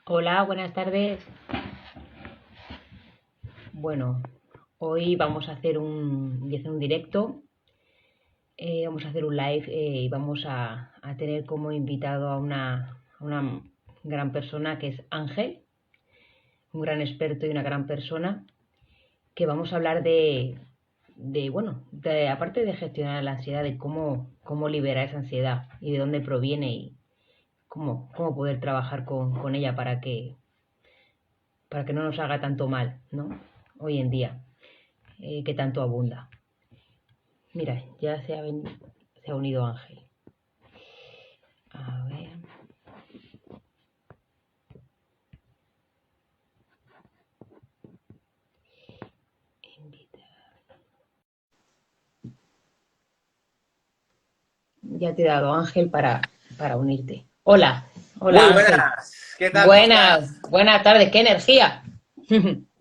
Hola, buenas tardes. Bueno, hoy vamos a hacer un directo, vamos a hacer un live y vamos a tener como invitado a una gran persona que es Ángel, un gran experto y una gran persona, que vamos a hablar aparte de gestionar la ansiedad, de cómo liberar esa ansiedad y de dónde proviene y cómo poder trabajar con ella para que no nos haga tanto mal, ¿no? Hoy en día. Que tanto abunda. Mira, ya se ha unido Ángel. A ver. Invitar. Ya te he dado Ángel para unirte. Hola, hola Muy Ángel. buenas, ¿qué tal? ¿Cómo Buenas, estás? buenas tardes, qué energía.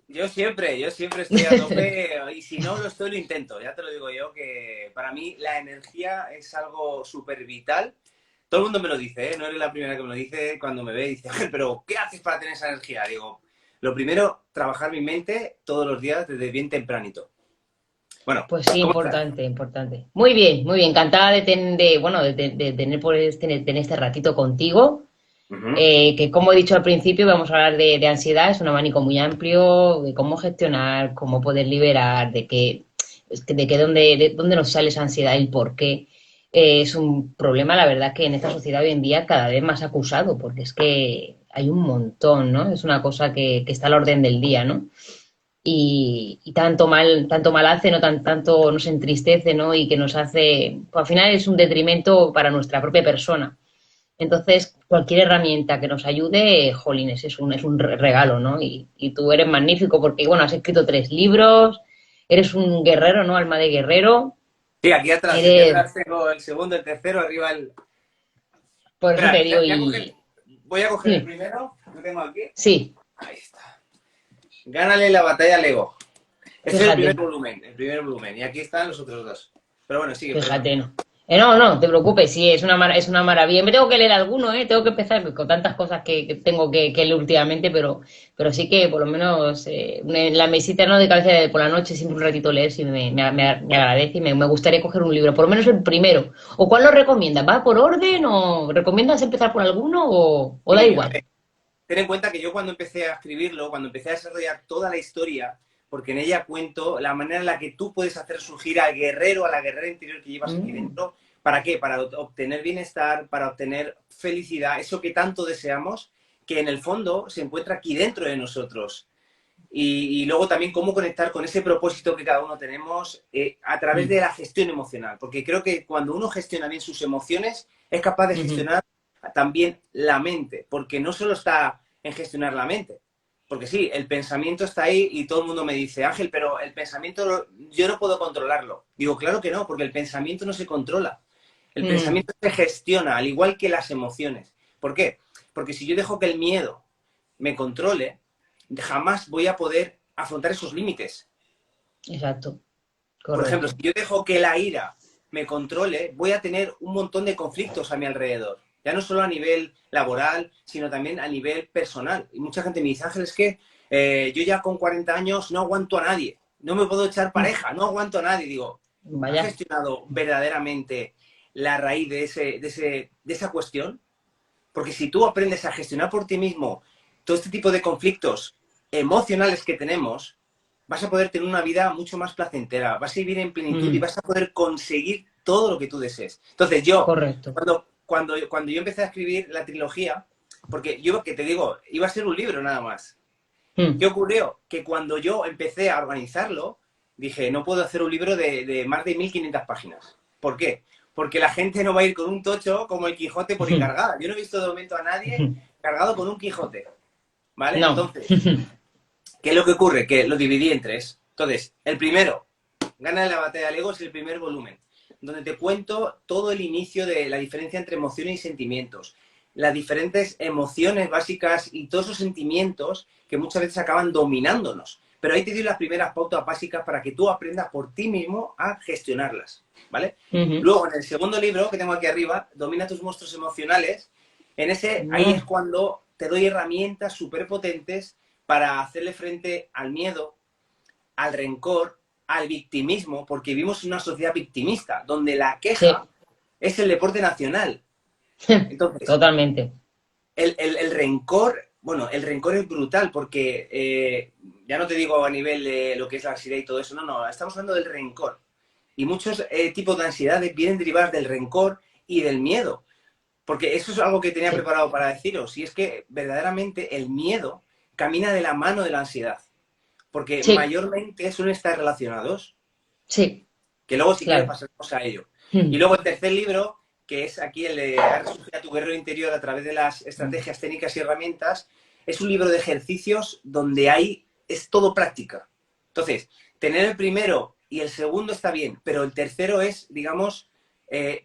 Yo siempre estoy a tope y si no lo estoy, lo intento. Ya te lo digo yo, que para mí la energía es algo súper vital. Todo el mundo me lo dice, ¿eh? No eres la primera que me lo dice cuando me ve y dice, "Ángel, pero ¿qué haces para tener esa energía?" Digo, lo primero, trabajar mi mente todos los días desde bien tempranito. Bueno, Pues sí, ¿cómo estás? importante, importante. Muy bien, encantada de tener, tener este ratito contigo. Ujú. Que como he dicho al principio, vamos a hablar de ansiedad, es un abanico muy amplio, de cómo gestionar, cómo poder liberar, de dónde nos sale esa ansiedad y por qué. Es un problema, la verdad, que en esta sociedad hoy en día cada vez más acusado, porque es que hay un montón, ¿no? Es una cosa que está a la orden del día, ¿no? Y tanto mal hace, ¿no? Tanto nos entristece, ¿no? Y que nos hace, pues al final es un detrimento para nuestra propia persona. Entonces, cualquier herramienta que nos ayude, jolines, es un regalo, ¿no? Y tú eres magnífico porque, bueno, has escrito 3 libros, eres un guerrero, ¿no? Alma de guerrero, Sí, aquí eres, atrás tengo el segundo, el tercero, arriba el... por eso Espera, te digo, voy a coger el sí, primero, lo tengo aquí. sí, Ahí está. Gánale la batalla al ego. Este es fíjate. el primer volumen, y aquí están los otros dos. Pero bueno, sigue, perdona. Fíjate, no. No te preocupes, sí, es una maravilla. Me tengo que leer alguno, ¿eh? Tengo que empezar con tantas cosas que tengo que leer últimamente, pero sí que por lo menos en la mesita, ¿no? De cabeza por la noche, siempre un ratito leer, sí me agradece y me gustaría coger un libro, por lo menos el primero. ¿O cuál lo recomiendas? ¿Va por orden o recomiendas empezar por alguno o da Sí, a igual? ver, ten en cuenta que yo cuando empecé a escribirlo, cuando empecé a desarrollar toda la historia, porque en ella cuento la manera en la que tú puedes hacer surgir al guerrero, a la guerrera interior que llevas aquí Mm, dentro, ¿para qué? Para obtener bienestar, para obtener felicidad, eso que tanto deseamos, que en el fondo se encuentra aquí dentro de nosotros. Y luego también cómo conectar con ese propósito que cada uno tenemos a través mm, de la gestión emocional. Porque creo que cuando uno gestiona bien sus emociones, es capaz de ujú, gestionar también la mente. Porque no solo está en gestionar la mente. Porque sí, el pensamiento está ahí y todo el mundo me dice, Ángel, pero el pensamiento yo no puedo controlarlo. Digo, claro que no, porque el pensamiento no se controla. El mm, pensamiento se gestiona, al igual que las emociones. ¿Por qué? Porque si yo dejo que el miedo me controle, jamás voy a poder afrontar esos límites. exacto, Por ejemplo, si correcto. yo dejo que la ira me controle, voy a tener un montón de conflictos a mi alrededor. Ya no solo a nivel laboral, sino también a nivel personal. Y mucha gente me dice, Ángel, es que yo ya con 40 años no aguanto a nadie. No me puedo echar Mm, pareja, no aguanto a nadie. Digo, ¿has vaya. gestionado verdaderamente la raíz de esa cuestión? Porque si tú aprendes a gestionar por ti mismo todo este tipo de conflictos emocionales que tenemos, vas a poder tener una vida mucho más placentera, vas a vivir en plenitud y Mm, vas a poder conseguir todo lo que tú desees. Entonces yo, correcto. cuando yo empecé a escribir la trilogía, porque yo, que te digo, iba a ser un libro nada más. ¿Qué Mm, ocurrió? Que cuando yo empecé a organizarlo, dije, no puedo hacer un libro de más de 1500 páginas. ¿Por qué? Porque la gente no va a ir con un tocho como el Quijote por encargada. Yo no he visto de momento a nadie cargado con un Quijote. ¿Vale? no. Entonces, ¿qué es lo que ocurre? Que lo dividí en tres. Entonces, el primero, Gana la batalla del ego, es el primer volumen, donde te cuento todo el inicio de la diferencia entre emociones y sentimientos, las diferentes emociones básicas y todos esos sentimientos que muchas veces acaban dominándonos. Pero ahí te doy las primeras pautas básicas para que tú aprendas por ti mismo a gestionarlas, ¿vale? Ujú. Luego, en el segundo libro que tengo aquí arriba, Domina tus monstruos emocionales, en ese, ahí es No. cuando te doy herramientas súper potentes para hacerle frente al miedo, al rencor, al victimismo, porque vivimos en una sociedad victimista, donde la Sí, queja es el deporte nacional. Entonces, totalmente. el rencor, bueno, el rencor es brutal, porque ya no te digo a nivel de lo que es la ansiedad y todo eso, no, no, estamos hablando del rencor. Y muchos tipos de ansiedades vienen derivadas del rencor y del miedo. Porque eso es algo que tenía Sí, preparado para deciros, y es que verdaderamente el miedo camina de la mano de la ansiedad, porque sí, mayormente suelen estar relacionados, sí, que luego si quieres claro. pasaremos a ello. Y luego el tercer libro, que es aquí el de Haz resurgir a tu guerrero interior a través de las estrategias, técnicas y herramientas, es un libro de ejercicios donde es todo práctica. Entonces, tener el primero y el segundo está bien, pero el tercero es, digamos,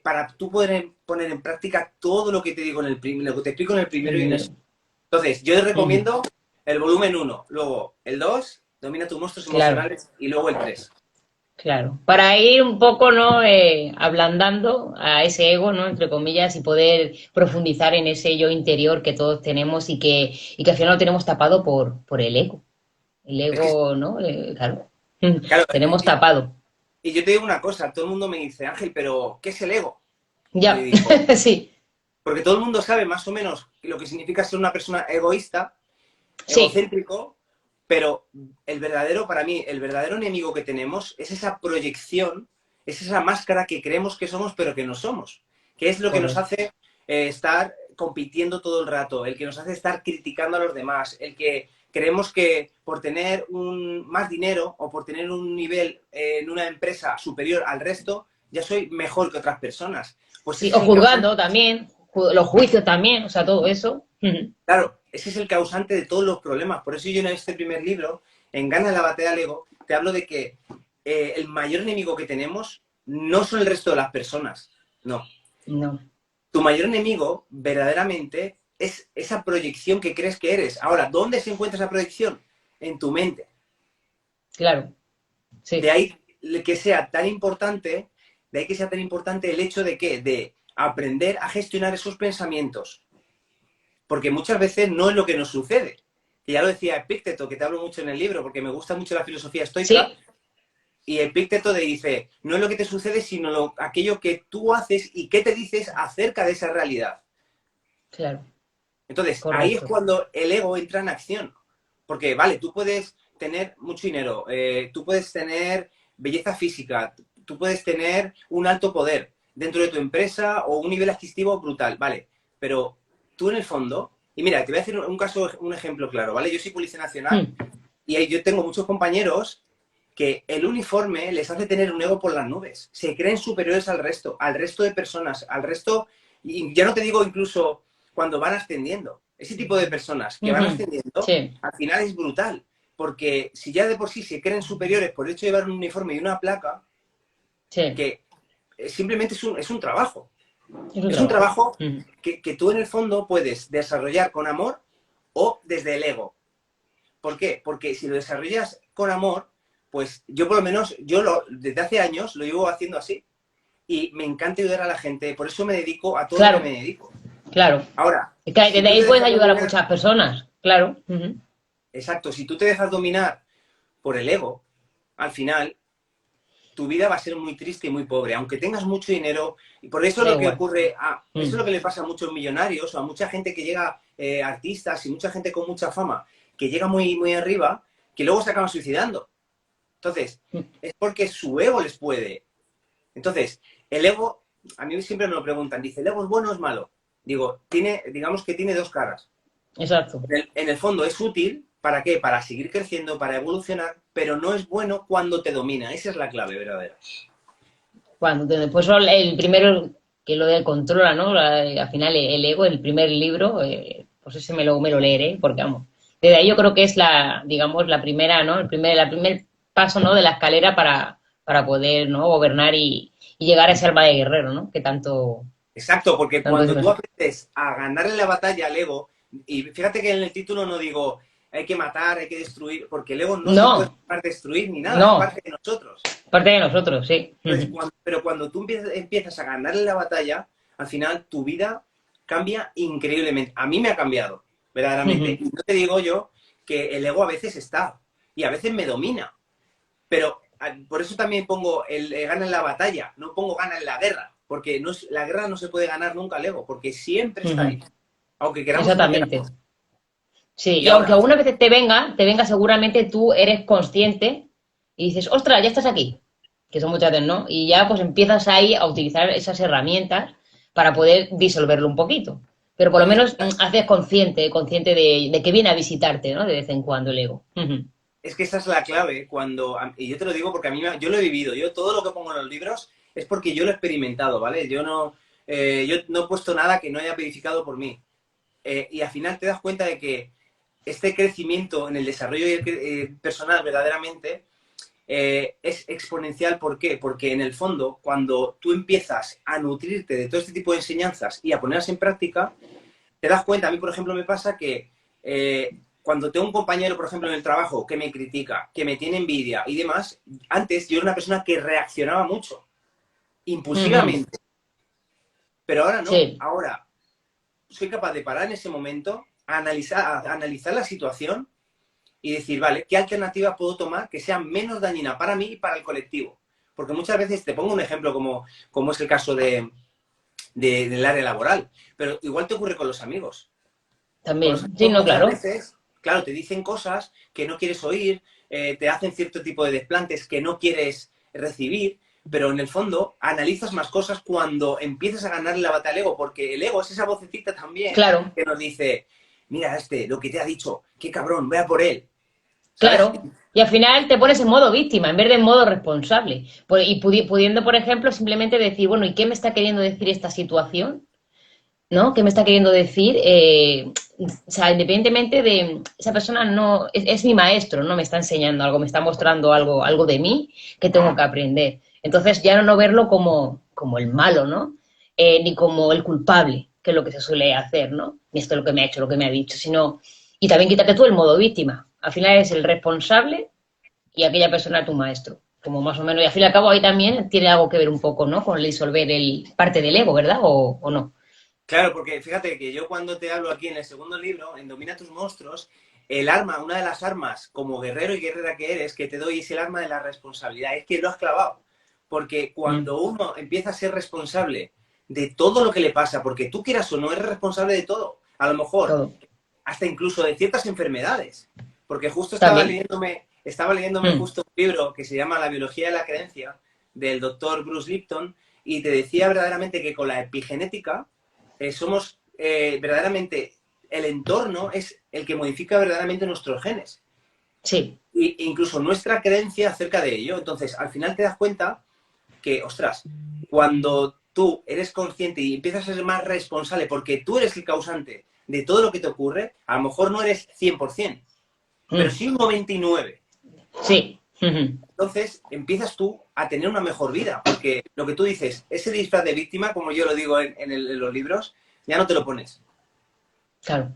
para tú poder poner en práctica todo lo que te digo en lo que te explico en el El primero y en el primero. segundo. Entonces, yo les Ujú. recomiendo el volumen uno, luego el 2, domina tus monstruos Claro, emocionales, y luego el 3. claro. Para ir un poco, ¿no? Ablandando a ese ego, ¿no? Entre comillas, y poder profundizar en ese yo interior que todos tenemos y que al final lo tenemos tapado por el ego. El Es que, ego, ¿no? Claro. claro, Tenemos tapado. y yo te digo una cosa, todo el mundo me dice, Ángel, pero ¿qué es el ego? Y le Ya, digo, sí, porque todo el mundo sabe más o menos lo que significa ser una persona egoísta, sí, egocéntrico, pero el verdadero, para mí, el verdadero enemigo que tenemos es esa proyección, es esa máscara que creemos que somos, pero que no somos, que es lo que nos correcto. hace estar compitiendo todo el rato, el que nos hace estar criticando a los demás, el que creemos que por tener más dinero o por tener un nivel en una empresa superior al resto, ya soy mejor que otras personas. Pues Sí, ese o es el causante. juzgando también, los juicios también, o sea, todo eso. Claro, ese es el causante de todos los problemas. Por eso yo en este primer libro, en Gana la batalla al ego, te hablo de que el mayor enemigo que tenemos no son el resto de las personas. No. No, Tu mayor enemigo, verdaderamente, es esa proyección que crees que eres. Ahora, ¿dónde se encuentra esa proyección? En tu mente. claro, De sí, ahí que sea tan importante, de ahí que sea tan importante el hecho de que, de aprender a gestionar esos pensamientos. Porque muchas veces no es lo que nos sucede. Y ya lo decía Epícteto, que te hablo mucho en el libro, porque me gusta mucho la filosofía estoica, sí, y Epícteto te dice, no es lo que te sucede, sino aquello que tú haces y qué te dices acerca de esa realidad. claro, Entonces, ahí es correcto. cuando el ego entra en acción. Porque, vale, tú puedes tener mucho dinero, tú puedes tener belleza física, tú puedes tener un alto poder dentro de tu empresa o un nivel adquisitivo brutal, vale, pero tú en el fondo, y mira, te voy a hacer un caso, un ejemplo claro, ¿vale? Yo soy policía nacional Mm, y yo tengo muchos compañeros que el uniforme les hace tener un ego por las nubes. Se creen superiores al resto de personas, al resto, y ya no te digo incluso cuando van ascendiendo. Ese tipo de personas que van ujú, ascendiendo, sí, al final es brutal. Porque si ya de por sí se creen superiores por el hecho de llevar un uniforme y una placa, sí, que simplemente es un trabajo. es un Es un trabajo. trabajo Ujú. que tú en el fondo puedes desarrollar con amor o desde el ego. ¿Por qué? Porque si lo desarrollas con amor, pues yo por lo menos, desde hace años lo llevo haciendo así. Y me encanta ayudar a la gente, por eso me dedico a todo lo que me Claro, dedico. claro. Ahora, Es que si desde tú ahí te puedes dejas ayudar a dominar, muchas personas, claro. Ujú. exacto, si tú te dejas dominar por el ego, al final tu vida va a ser muy triste y muy pobre, aunque tengas mucho dinero. Y por eso Da lo que igual. ocurre, eso es lo Mm, que le pasa a muchos millonarios o a mucha gente que llega, artistas y mucha gente con mucha fama, que llega muy, muy arriba, que luego se acaban suicidando. Entonces, mm, es porque su ego les puede. Entonces, el ego, a mí siempre me lo preguntan, dice, ¿el ego es bueno o es malo? Digo, digamos que tiene dos caras. exacto. En el fondo es útil, ¿para qué? Para seguir creciendo, para evolucionar, pero no es bueno cuando te domina. Esa es la clave verdadera. Después el primero que lo controla, ¿no? Al final el ego, el primer libro, pues ese me lo leeré, porque vamos. Desde ahí yo creo que es digamos, la primera, ¿no? El primer paso, ¿no? De la escalera para poder, ¿no? Gobernar y llegar a ese alma de guerrero, ¿no? Que Exacto, porque tanto cuando tú es. aprendes a ganarle la batalla al ego, y fíjate que en el título no digo hay que matar, hay que destruir, porque el ego no se puede No, destruir ni nada, es no, parte de nosotros. parte de nosotros, sí. Entonces, pero cuando tú empiezas a ganarle la batalla, al final tu vida cambia increíblemente. A mí me ha cambiado. verdaderamente. Y no te digo yo que el ego a veces está y a veces me domina, pero por eso también pongo el gana en la batalla, no pongo gana en la guerra, porque no es, la guerra no se puede ganar nunca al ego, porque siempre está ahí, aunque queramos o no Exactamente. queramos. Sí, Y y aunque ahora, alguna vez te venga, seguramente tú eres consciente y dices, ostras, ya estás aquí, que son muchas veces, ¿no? Y ya pues empiezas ahí a utilizar esas herramientas para poder disolverlo un poquito. Pero por lo menos haces consciente de que viene a visitarte, ¿no? De vez en cuando el ego. Ujú. es que esa es la clave cuando, y yo te lo digo porque a mí yo lo he vivido, yo todo lo que pongo en los libros es porque yo lo he experimentado, ¿vale? Yo no he puesto nada que no haya verificado por mí. Y al final te das cuenta de que este crecimiento en el desarrollo personal verdaderamente es exponencial. ¿Por qué? Porque en el fondo, cuando tú empiezas a nutrirte de todo este tipo de enseñanzas y a ponerlas en práctica, te das cuenta, a mí por ejemplo me pasa que cuando tengo un compañero, por ejemplo, en el trabajo que me critica, que me tiene envidia y demás, antes yo era una persona que reaccionaba mucho, Ujú. impulsivamente, pero ahora no, Sí, ahora soy capaz de parar en ese momento, a analizar la situación y decir, vale, ¿qué alternativa puedo tomar que sea menos dañina para mí y para el colectivo? Porque muchas veces, te pongo un ejemplo como es el caso del área laboral, pero igual te ocurre con los amigos. Con los también. Sí, amigos no, muchas claro. veces, claro, te dicen cosas que no quieres oír, te hacen cierto tipo de desplantes que no quieres recibir, pero en el fondo analizas más cosas cuando empiezas a ganar la batalla al ego, porque el ego es esa vocecita también Claro. que nos dice, mira lo que te ha dicho, qué cabrón, vea por él, ¿sabes? Claro, y al final te pones en modo víctima en vez de en modo responsable. Y pudiendo, por ejemplo, simplemente decir, bueno, ¿y qué me está queriendo decir esta situación? ¿No? ¿Qué me está queriendo decir? O sea, independientemente de esa persona no es mi maestro, no me está enseñando algo, me está mostrando algo de mí que tengo que aprender. Entonces ya no verlo como el malo, ¿no? Ni como el culpable, que es lo que se suele hacer, ¿no? Ni esto es lo que me ha hecho, lo que me ha dicho, sino y también quítate tú el modo víctima. Al final es el responsable y aquella persona tu maestro. Como más o menos, y al fin y al cabo ahí también tiene algo que ver un poco, ¿no? Con el disolver el parte del ego, ¿verdad? O no? Claro, porque fíjate que yo cuando te hablo aquí en el segundo libro, en Domina tus monstruos, el arma, una de las armas como guerrero y guerrera que eres, que te doy es el arma de la responsabilidad. Es que lo has clavado. Porque Mm, cuando uno empieza a ser responsable de todo lo que le pasa, porque tú quieras o no, eres responsable de todo. A lo mejor, todo. hasta incluso de ciertas enfermedades. Porque justo También. estaba leyéndome Mm, justo un libro que se llama La biología de la creencia, del doctor Bruce Lipton, y te decía verdaderamente que con la epigenética somos verdaderamente, el entorno es el que modifica verdaderamente nuestros genes. sí, E incluso nuestra creencia acerca de ello. Entonces, al final te das cuenta que, ostras, cuando tú eres consciente y empiezas a ser más responsable porque tú eres el causante de todo lo que te ocurre, a lo mejor no eres 100%, pero mm, sí un 99%. sí. Ujú. Entonces empiezas tú a tener una mejor vida, porque lo que tú dices, ese disfraz de víctima, como yo lo digo en los libros, ya no te lo pones. Claro.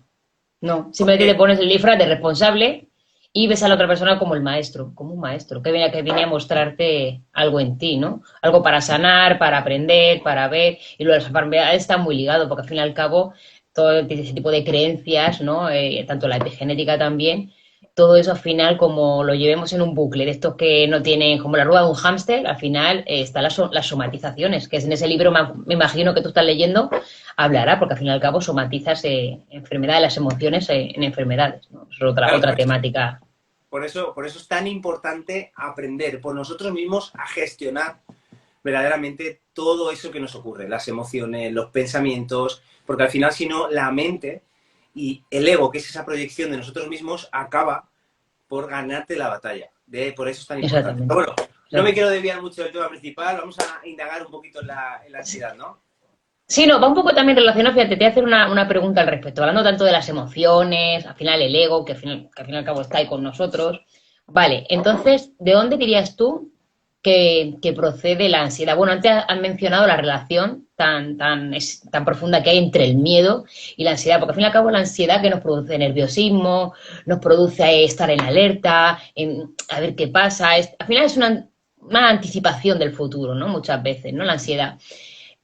No, simplemente te Porque, pones el disfraz de responsable y ves a la otra persona como el maestro, como un maestro, que viene a mostrarte algo en ti, ¿no? Algo para sanar, para aprender, para ver. Y lo de las enfermedades está muy ligado, porque al fin y al cabo, todo ese tipo de creencias, ¿no? Tanto la epigenética también, todo eso al final, como lo llevemos en un bucle de estos que no tienen, como la rueda de un hámster, al final están las somatizaciones, que es en ese libro, me imagino que tú estás leyendo, hablará, porque al fin y al cabo somatizas enfermedades, las emociones en enfermedades, ¿no? Es claro, otra temática. por eso es tan importante aprender por nosotros mismos a gestionar verdaderamente todo eso que nos ocurre, las emociones, los pensamientos, porque al final, si no, la mente y el ego, que es esa proyección de nosotros mismos, acaba por ganarte la batalla. Por eso es tan importante. Pero Exactamente. bueno, no me Exacto. quiero desviar mucho del tema principal, vamos a indagar un poquito en la ansiedad, ¿no? Sí, no, va un poco también relacionado, fíjate, te voy a hacer una pregunta al respecto, hablando tanto de las emociones, al final el ego, que al fin y al cabo está ahí con nosotros. Vale, entonces, ¿de dónde dirías tú que procede la ansiedad? Bueno, antes has mencionado la relación tan profunda que hay entre el miedo y la ansiedad, porque al fin y al cabo la ansiedad que nos produce nerviosismo, nos produce estar en alerta, a ver qué pasa, al final es una anticipación del futuro, ¿no? Muchas veces, ¿no? La ansiedad.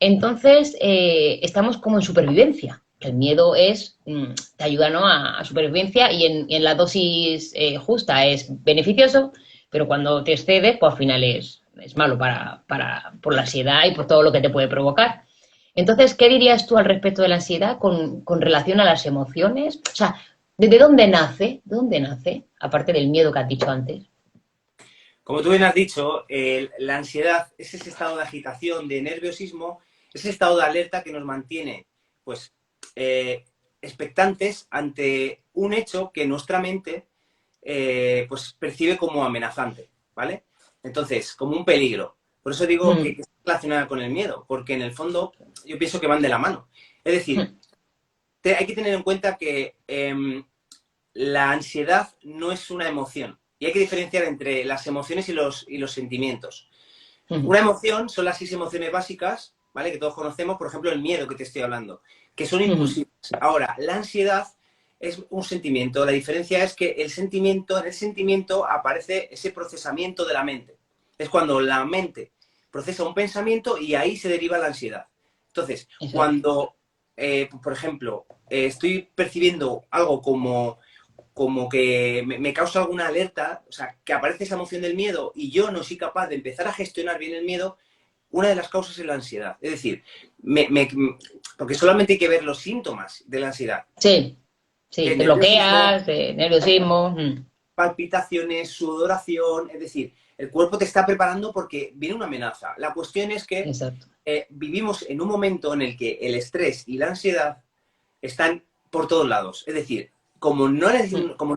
Entonces, estamos como en supervivencia. El miedo te ayuda, ¿no?, a supervivencia y en la dosis justa es beneficioso, pero cuando te excedes, pues al final es malo por la ansiedad y por todo lo que te puede provocar. Entonces, ¿qué dirías tú al respecto de la ansiedad con relación a las emociones? O sea, ¿de dónde nace? ¿De dónde nace? Aparte del miedo que has dicho antes. Como tú bien has dicho, la ansiedad es ese estado de agitación, de nerviosismo, ese estado de alerta que nos mantiene, pues, expectantes ante un hecho que nuestra mente, pues, percibe como amenazante, ¿vale? Entonces, como un peligro. Por eso digo que está relacionada con el miedo, porque en el fondo yo pienso que van de la mano. Es decir, hay que tener en cuenta que la ansiedad no es una emoción. Y hay que diferenciar entre las emociones y los sentimientos. Una emoción son las 6 emociones básicas, ¿vale? Que todos conocemos, por ejemplo, el miedo que te estoy hablando, que son impulsivas. Ahora, la ansiedad es un sentimiento. La diferencia es que en el sentimiento aparece ese procesamiento de la mente. Es cuando la mente procesa un pensamiento y ahí se deriva la ansiedad. Entonces, cuando, por ejemplo, estoy percibiendo algo como que me causa alguna alerta, o sea, que aparece esa emoción del miedo y yo no soy capaz de empezar a gestionar bien el miedo, una de las causas es la ansiedad. Es decir, porque solamente hay que ver los síntomas de la ansiedad. Sí, sí, te Nerviosismo, bloqueas, nerviosismo. palpitaciones, sudoración, es decir, el cuerpo te está preparando porque viene una amenaza. La cuestión es que Exacto. vivimos en un momento en el que el estrés y la ansiedad están por todos lados. Es decir, como no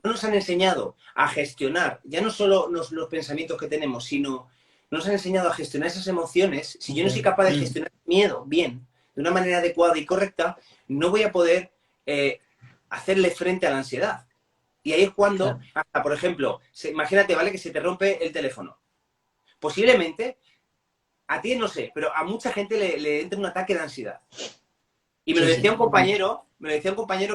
nos han enseñado a gestionar, ya no solo los pensamientos que tenemos, sino nos han enseñado a gestionar esas emociones, si yo no soy capaz de gestionar el miedo bien, de una manera adecuada y correcta, no voy a poder hacerle frente a la ansiedad. Y ahí es cuando, hasta, por ejemplo, imagínate, ¿vale? Que se te rompe el teléfono. Posiblemente, a ti no sé, pero a mucha gente le entra un ataque de ansiedad. Y me lo decía un compañero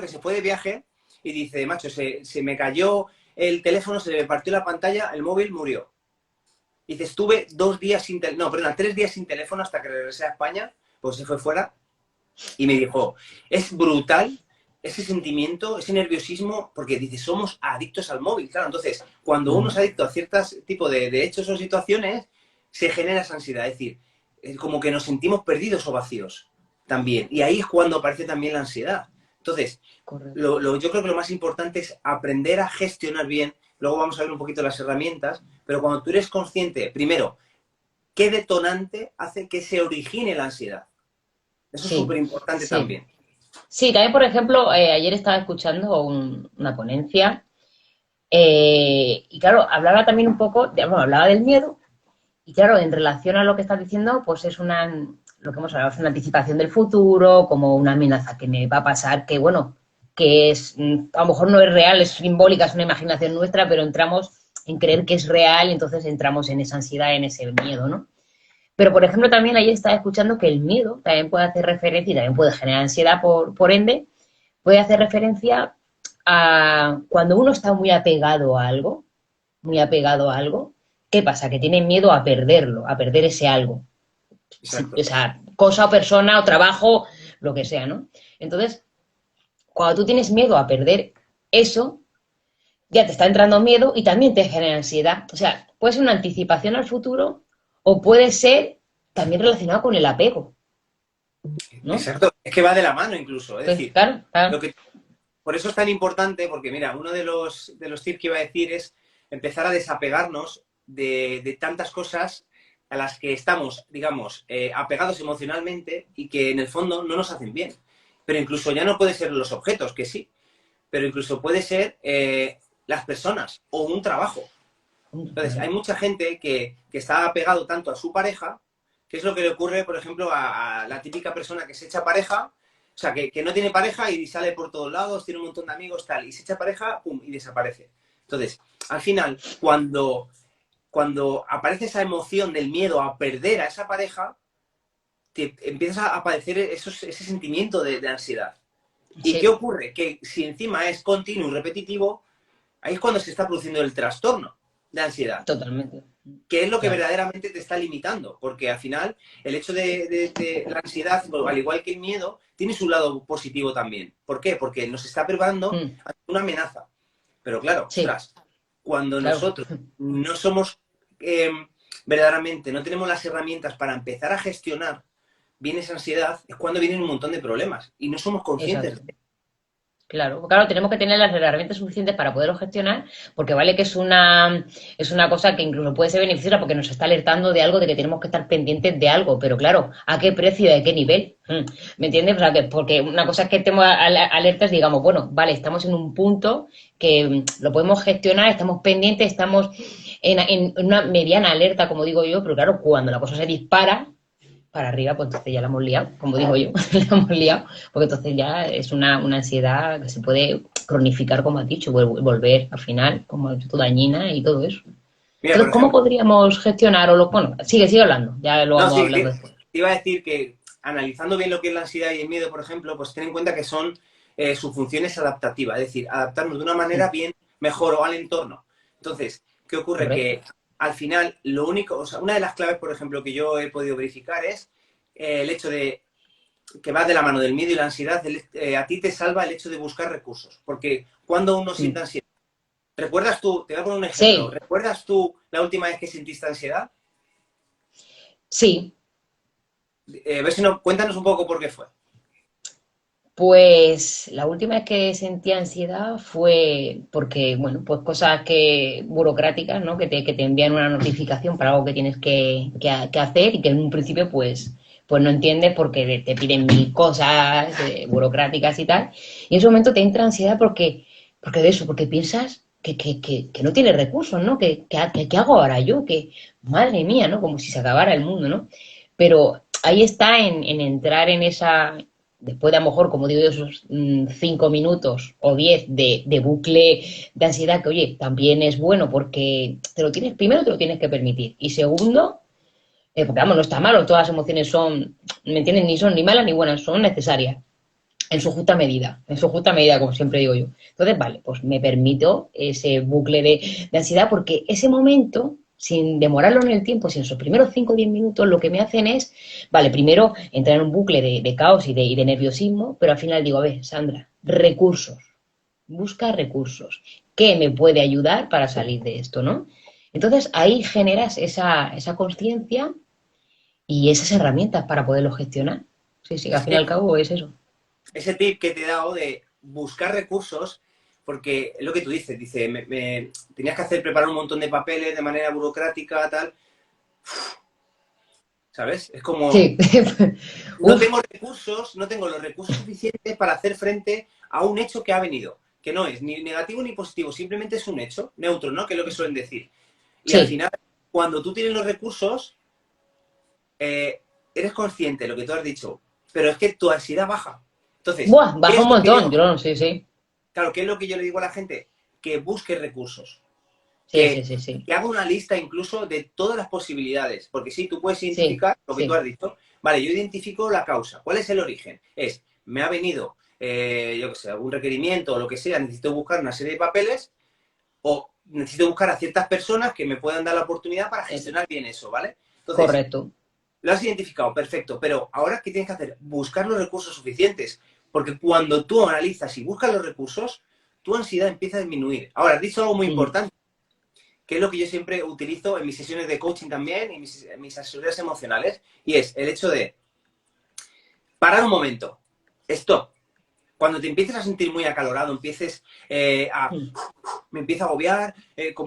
que se fue de viaje y dice, macho, se me cayó el teléfono, se me partió la pantalla, el móvil murió. Dice, estuve 3 días sin teléfono hasta que regresé a España, pues se fue fuera, y me dijo, es brutal ese sentimiento, ese nerviosismo, porque dice, somos adictos al móvil, claro. Entonces, cuando uno es adicto a ciertos tipos de hechos o situaciones, se genera esa ansiedad, es decir, como que nos sentimos perdidos o vacíos también. Y ahí es cuando aparece también la ansiedad. Entonces, yo creo que lo más importante es aprender a gestionar bien. Luego vamos a ver un poquito las herramientas, pero cuando tú eres consciente, primero, ¿qué detonante hace que se origine la ansiedad? Eso es súper importante también. Sí, también, por ejemplo, ayer estaba escuchando una ponencia y, claro, hablaba también un poco, hablaba del miedo y, claro, en relación a lo que estás diciendo, pues es lo que hemos hablado, es una anticipación del futuro, como una amenaza que me va a pasar, que, bueno, que a lo mejor no es real, es simbólica, es una imaginación nuestra, pero entramos en creer que es real, entonces entramos en esa ansiedad, en ese miedo, ¿no? Pero, por ejemplo, también ayer estaba escuchando que el miedo también puede hacer referencia y también puede generar ansiedad, por ende, puede hacer referencia a cuando uno está muy apegado a algo, ¿qué pasa? Que tiene miedo a perderlo, a perder ese algo. O sea, cosa o persona o trabajo, lo que sea, ¿no? Entonces, cuando tú tienes miedo a perder eso, ya te está entrando miedo y también te genera ansiedad. O sea, puede ser una anticipación al futuro o puede ser también relacionado con el apego, ¿no? Exacto, es que va de la mano incluso. Es Pues, decir, claro. por eso es tan importante, porque mira, uno de los tips que iba a decir es empezar a desapegarnos de tantas cosas a las que estamos, digamos, apegados emocionalmente y que en el fondo no nos hacen bien. Pero incluso ya no puede ser los objetos, que sí, pero incluso puede ser las personas o un trabajo. Entonces, hay mucha gente que está apegado tanto a su pareja, que es lo que le ocurre, por ejemplo, a la típica persona que se echa pareja, o sea, que no tiene pareja y sale por todos lados, tiene un montón de amigos, tal, y se echa pareja, pum, y desaparece. Entonces, al final, cuando aparece esa emoción del miedo a perder a esa pareja, te empiezas a padecer ese sentimiento de ansiedad. ¿Y qué ocurre? Que si encima es continuo y repetitivo, ahí es cuando se está produciendo el trastorno. de ansiedad. Totalmente. ¿Qué es lo que Claro. verdaderamente te está limitando? Porque al final el hecho de la ansiedad, al igual que el miedo, tiene su lado positivo también. ¿Por qué? Porque nos está preparando Mm, ante una amenaza. Pero claro, sí, ostras, cuando claro. nosotros no somos eh, verdaderamente, no tenemos las herramientas para empezar a gestionar bien esa ansiedad, es cuando vienen un montón de problemas y no somos conscientes Exacto. de Claro, claro, tenemos que tener las herramientas suficientes para poderlo gestionar, porque vale que es una cosa que incluso puede ser beneficiosa porque nos está alertando de algo, de que tenemos que estar pendientes de algo, pero claro, ¿a qué precio y a qué nivel? ¿Me entiendes? O sea, que, porque una cosa es que estemos alertas, digamos, bueno, vale, estamos en un punto que lo podemos gestionar, estamos pendientes, estamos en una mediana alerta, como digo yo, pero claro, cuando la cosa se dispara, para arriba, pues entonces ya la hemos liado, como digo yo, la hemos liado, porque entonces ya es una ansiedad que se puede cronificar, como has dicho, volver al final, como has dicho, dañina y todo eso. Mira, por Entonces, ¿cómo ejemplo, podríamos gestionar o lo, bueno, sigue hablando, ya lo no, vamos a sí, hablar después. te iba a decir que analizando bien lo que es la ansiedad y el miedo, por ejemplo, pues ten en cuenta que son su función es adaptativa, es decir, adaptarnos de una manera Mm, bien mejor o al entorno. Entonces, ¿qué ocurre? correcto. Que al final, lo único, o sea, una de las claves, por ejemplo, que yo he podido verificar es el hecho de que va de la mano del miedo y la ansiedad, a ti te salva el hecho de buscar recursos, porque cuando uno siente Mm. ansiedad, ¿recuerdas tú? Te voy a poner un ejemplo. Sí, ¿Recuerdas tú la última vez que sentiste ansiedad? sí, A ver si no, cuéntanos un poco por qué fue. pues la última vez que sentí ansiedad fue porque, bueno, pues cosas que burocráticas, ¿no? Que te envían una notificación para algo que tienes que hacer y que en un principio, pues no entiendes porque te piden mil cosas burocráticas y tal. Y en ese momento te entra ansiedad porque de eso, porque piensas que no tienes recursos, ¿no? ¿Qué hago ahora yo? Que, madre mía, ¿no? Como si se acabara el mundo, ¿no? Pero ahí está en entrar en esa, después de a lo mejor, como digo yo, esos 5 minutos o 10 de bucle de ansiedad, que oye, también es bueno porque primero te lo tienes que permitir. Y segundo, porque vamos, no está malo, todas las emociones son, ¿me entiendes? Ni son ni malas ni buenas, son necesarias. En su justa medida, como siempre digo yo. Entonces, vale, pues me permito ese bucle de ansiedad porque ese momento, sin demorarlo en el tiempo, sin esos primeros 5 o 10 minutos, lo que me hacen es, vale, primero entrar en un bucle de caos y de nerviosismo, pero al final digo, a ver, Sandra, recursos, busca recursos. ¿Qué me puede ayudar para salir de esto, no? Entonces ahí generas esa conciencia y esas herramientas para poderlo gestionar. Sí, sí, al Es fin y al que cabo es eso. ese tip que te he dado de buscar recursos, porque es lo que tú dices, tenías que preparar un montón de papeles de manera burocrática, tal, ¿sabes? Es como, Sí, no uf, tengo recursos, no tengo los recursos suficientes para hacer frente a un hecho que ha venido, que no es ni negativo ni positivo, simplemente es un hecho neutro, ¿no? Que es lo que suelen decir. Y al sí. final, cuando tú tienes los recursos, eres consciente de lo que tú has dicho, pero es que tu ansiedad baja. Entonces, Buah, ¿qué baja un es lo que montón, yo, yo no, sí, sí. claro, qué es lo que yo le digo a la gente? Que busque recursos, Sí, sí, sí, sí. que haga una lista incluso de todas las posibilidades, porque sí, tú puedes Sí, identificar lo que tú sí. has dicho. Vale, yo identifico la causa. ¿Cuál es el origen? Me ha venido, yo qué sé, algún requerimiento o lo que sea, necesito buscar una serie de papeles o necesito buscar a ciertas personas que me puedan dar la oportunidad para Es gestionar bien eso, ¿vale? Entonces, correcto. lo has identificado, perfecto, pero ahora, ¿qué tienes que hacer? Buscar los recursos suficientes, porque cuando tú analizas y buscas los recursos, tu ansiedad empieza a disminuir. Ahora, has dicho algo muy Mm, importante, que es lo que yo siempre utilizo en mis sesiones de coaching también y mis asesorías emocionales, y es el hecho de parar un momento, stop. Cuando te empieces a sentir muy acalorado, mm, me empiezo a agobiar,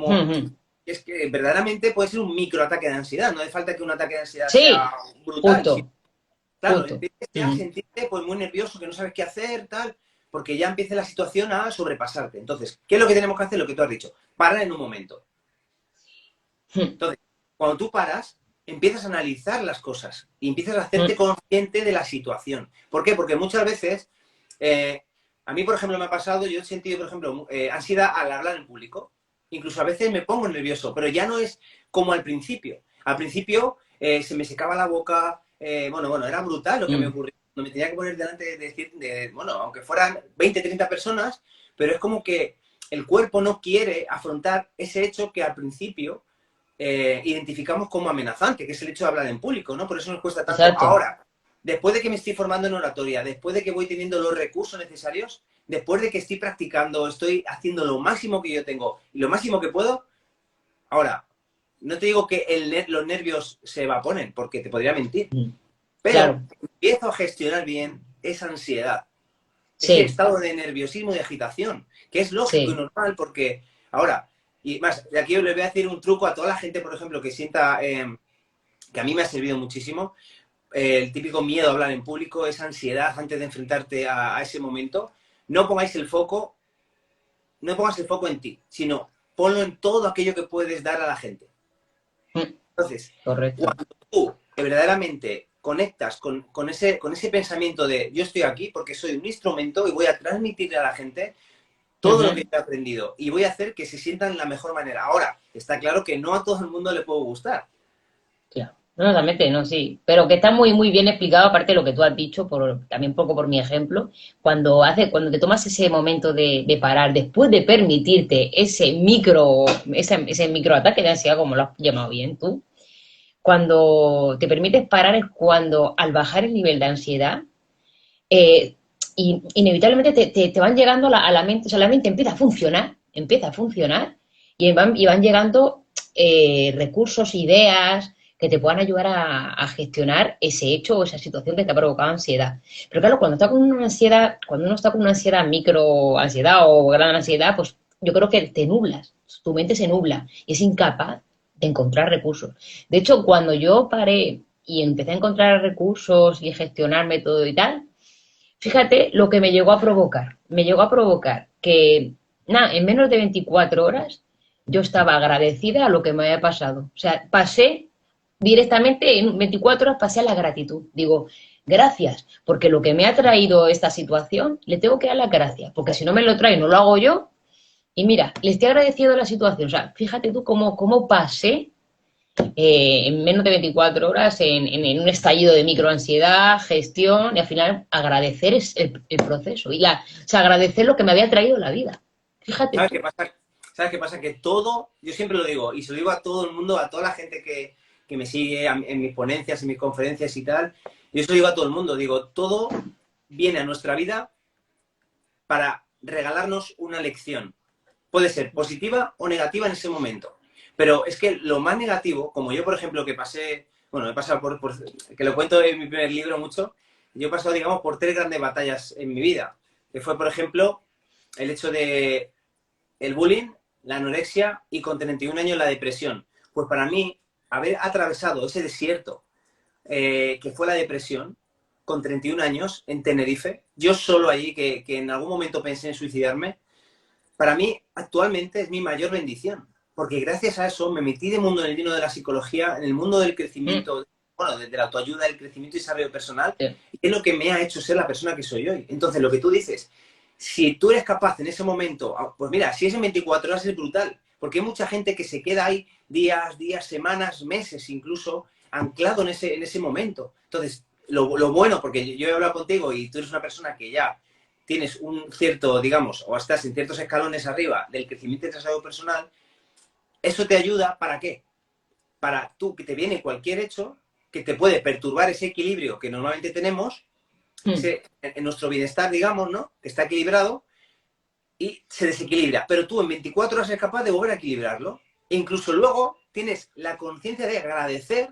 mm, mm. es que verdaderamente puede ser un microataque de ansiedad, no hace falta que un ataque de ansiedad sea Sí, brutal, justo, claro, justo. empieces a Mm, sentirte pues muy nervioso, que no sabes qué hacer, tal, porque ya empieza la situación a sobrepasarte. Entonces, ¿qué es lo que tenemos que hacer? Lo que tú has dicho, parar en un momento. mm, Entonces, cuando tú paras, empiezas a analizar las cosas y empiezas a hacerte mm, consciente de la situación. ¿Por qué? Porque muchas veces, eh, a mí, por ejemplo, me ha pasado, yo he sentido, por ejemplo, ansiedad al hablar en público. Incluso a veces me pongo nervioso, pero ya no es como al principio. Al principio se me secaba la boca, bueno, era brutal lo que me mm. ocurría. No me tenía que poner delante de decir, bueno, aunque fueran 20, 30 personas, pero es como que el cuerpo no quiere afrontar ese hecho que al principio identificamos como amenazante, que es el hecho de hablar en público, ¿no? Por eso nos cuesta tanto. Exacto. Ahora, después de que me estoy formando en oratoria, después de que voy teniendo los recursos necesarios, después de que estoy practicando, estoy haciendo lo máximo que yo tengo y lo máximo que puedo, ahora, no te digo que los nervios se evaporen, porque te podría mentir, pero Claro, empiezo a gestionar bien esa ansiedad, ese sí, estado de nerviosismo y de agitación, que es lógico y sí. normal porque ahora, y más, de aquí les voy a decir un truco a toda la gente, por ejemplo, que sienta, que a mí me ha servido muchísimo, el típico miedo a hablar en público, esa ansiedad antes de enfrentarte a ese momento, no pongáis el foco, no pongas el foco en ti, sino ponlo en todo aquello que puedes dar a la gente. Mm, Entonces, correcto. cuando tú verdaderamente conectas con ese pensamiento de yo estoy aquí porque soy un instrumento y voy a transmitirle a la gente todo lo que Ujú, he aprendido y voy a hacer que se sientan de la mejor manera. Ahora, está claro que no a todo el mundo le puede gustar. claro. No, totalmente, no, sí. Pero que está muy, muy bien explicado, aparte de lo que tú has dicho, también un poco por mi ejemplo, cuando te tomas ese momento de parar, después de permitirte ese microataque de ansiedad, como lo has llamado bien tú, cuando te permites parar es cuando al bajar el nivel de ansiedad, eh, inevitablemente te van llegando a la mente, o sea, la mente empieza a funcionar y van llegando recursos, ideas que te puedan ayudar a gestionar ese hecho o esa situación que te ha provocado ansiedad. Pero claro, cuando uno está con una ansiedad, micro ansiedad o gran ansiedad, pues yo creo que te nublas, tu mente se nubla y es incapaz de encontrar recursos. De hecho, cuando yo paré y empecé a encontrar recursos y gestionar método y tal, fíjate lo que me llegó a provocar. Me llegó a provocar que, nada, en menos de 24 horas yo estaba agradecida a lo que me había pasado. O sea, pasé directamente, en 24 horas pasé a la gratitud. Digo, gracias, porque lo que me ha traído esta situación, le tengo que dar las gracias, porque si no me lo trae, no lo hago yo. Y mira, le estoy agradeciendo la situación. O sea, fíjate tú cómo pasé en menos de 24 horas en un estallido de microansiedad, gestión y al final agradecer es el proceso o sea, agradecer lo que me había traído la vida. Fíjate ¿Sabes qué tú. pasa? ¿Sabes qué pasa? Que todo, yo siempre lo digo, y se lo digo a todo el mundo, a toda la gente que me sigue en mis ponencias, en mis conferencias y tal, yo se lo digo a todo el mundo, digo, todo viene a nuestra vida para regalarnos una lección. Puede ser positiva o negativa en ese momento. Pero es que lo más negativo, como yo, por ejemplo, que pasé, bueno, he pasado que lo cuento en mi primer libro mucho, yo he pasado, digamos, por tres grandes batallas en mi vida. Que fue, por ejemplo, el hecho de el bullying, la anorexia y con 31 años la depresión. Pues para mí, haber atravesado ese desierto que fue la depresión, con 31 años, en Tenerife, yo solo allí, que en algún momento pensé en suicidarme, para mí actualmente es mi mayor bendición, porque gracias a eso me metí de mundo en el lleno de la psicología, en el mundo del Mm, crecimiento, bueno, de la autoayuda, del crecimiento y desarrollo personal, sí. y es lo que me ha hecho ser la persona que soy hoy. Entonces, lo que tú dices, si tú eres capaz en ese momento, pues mira, si es en 24 horas es brutal, porque hay mucha gente que se queda ahí días, semanas, meses incluso, anclado en ese momento. Entonces, lo bueno, porque yo he hablado contigo y tú eres una persona que ya tienes un cierto, digamos, o estás en ciertos escalones arriba del crecimiento y desarrollo personal, eso te ayuda ¿para qué? Para tú que te viene cualquier hecho que te puede perturbar ese equilibrio que normalmente tenemos, Mm, en nuestro bienestar, digamos, ¿no? Que está equilibrado y se desequilibra. Pero tú en 24 horas eres capaz de volver a equilibrarlo. E incluso luego tienes la conciencia de agradecer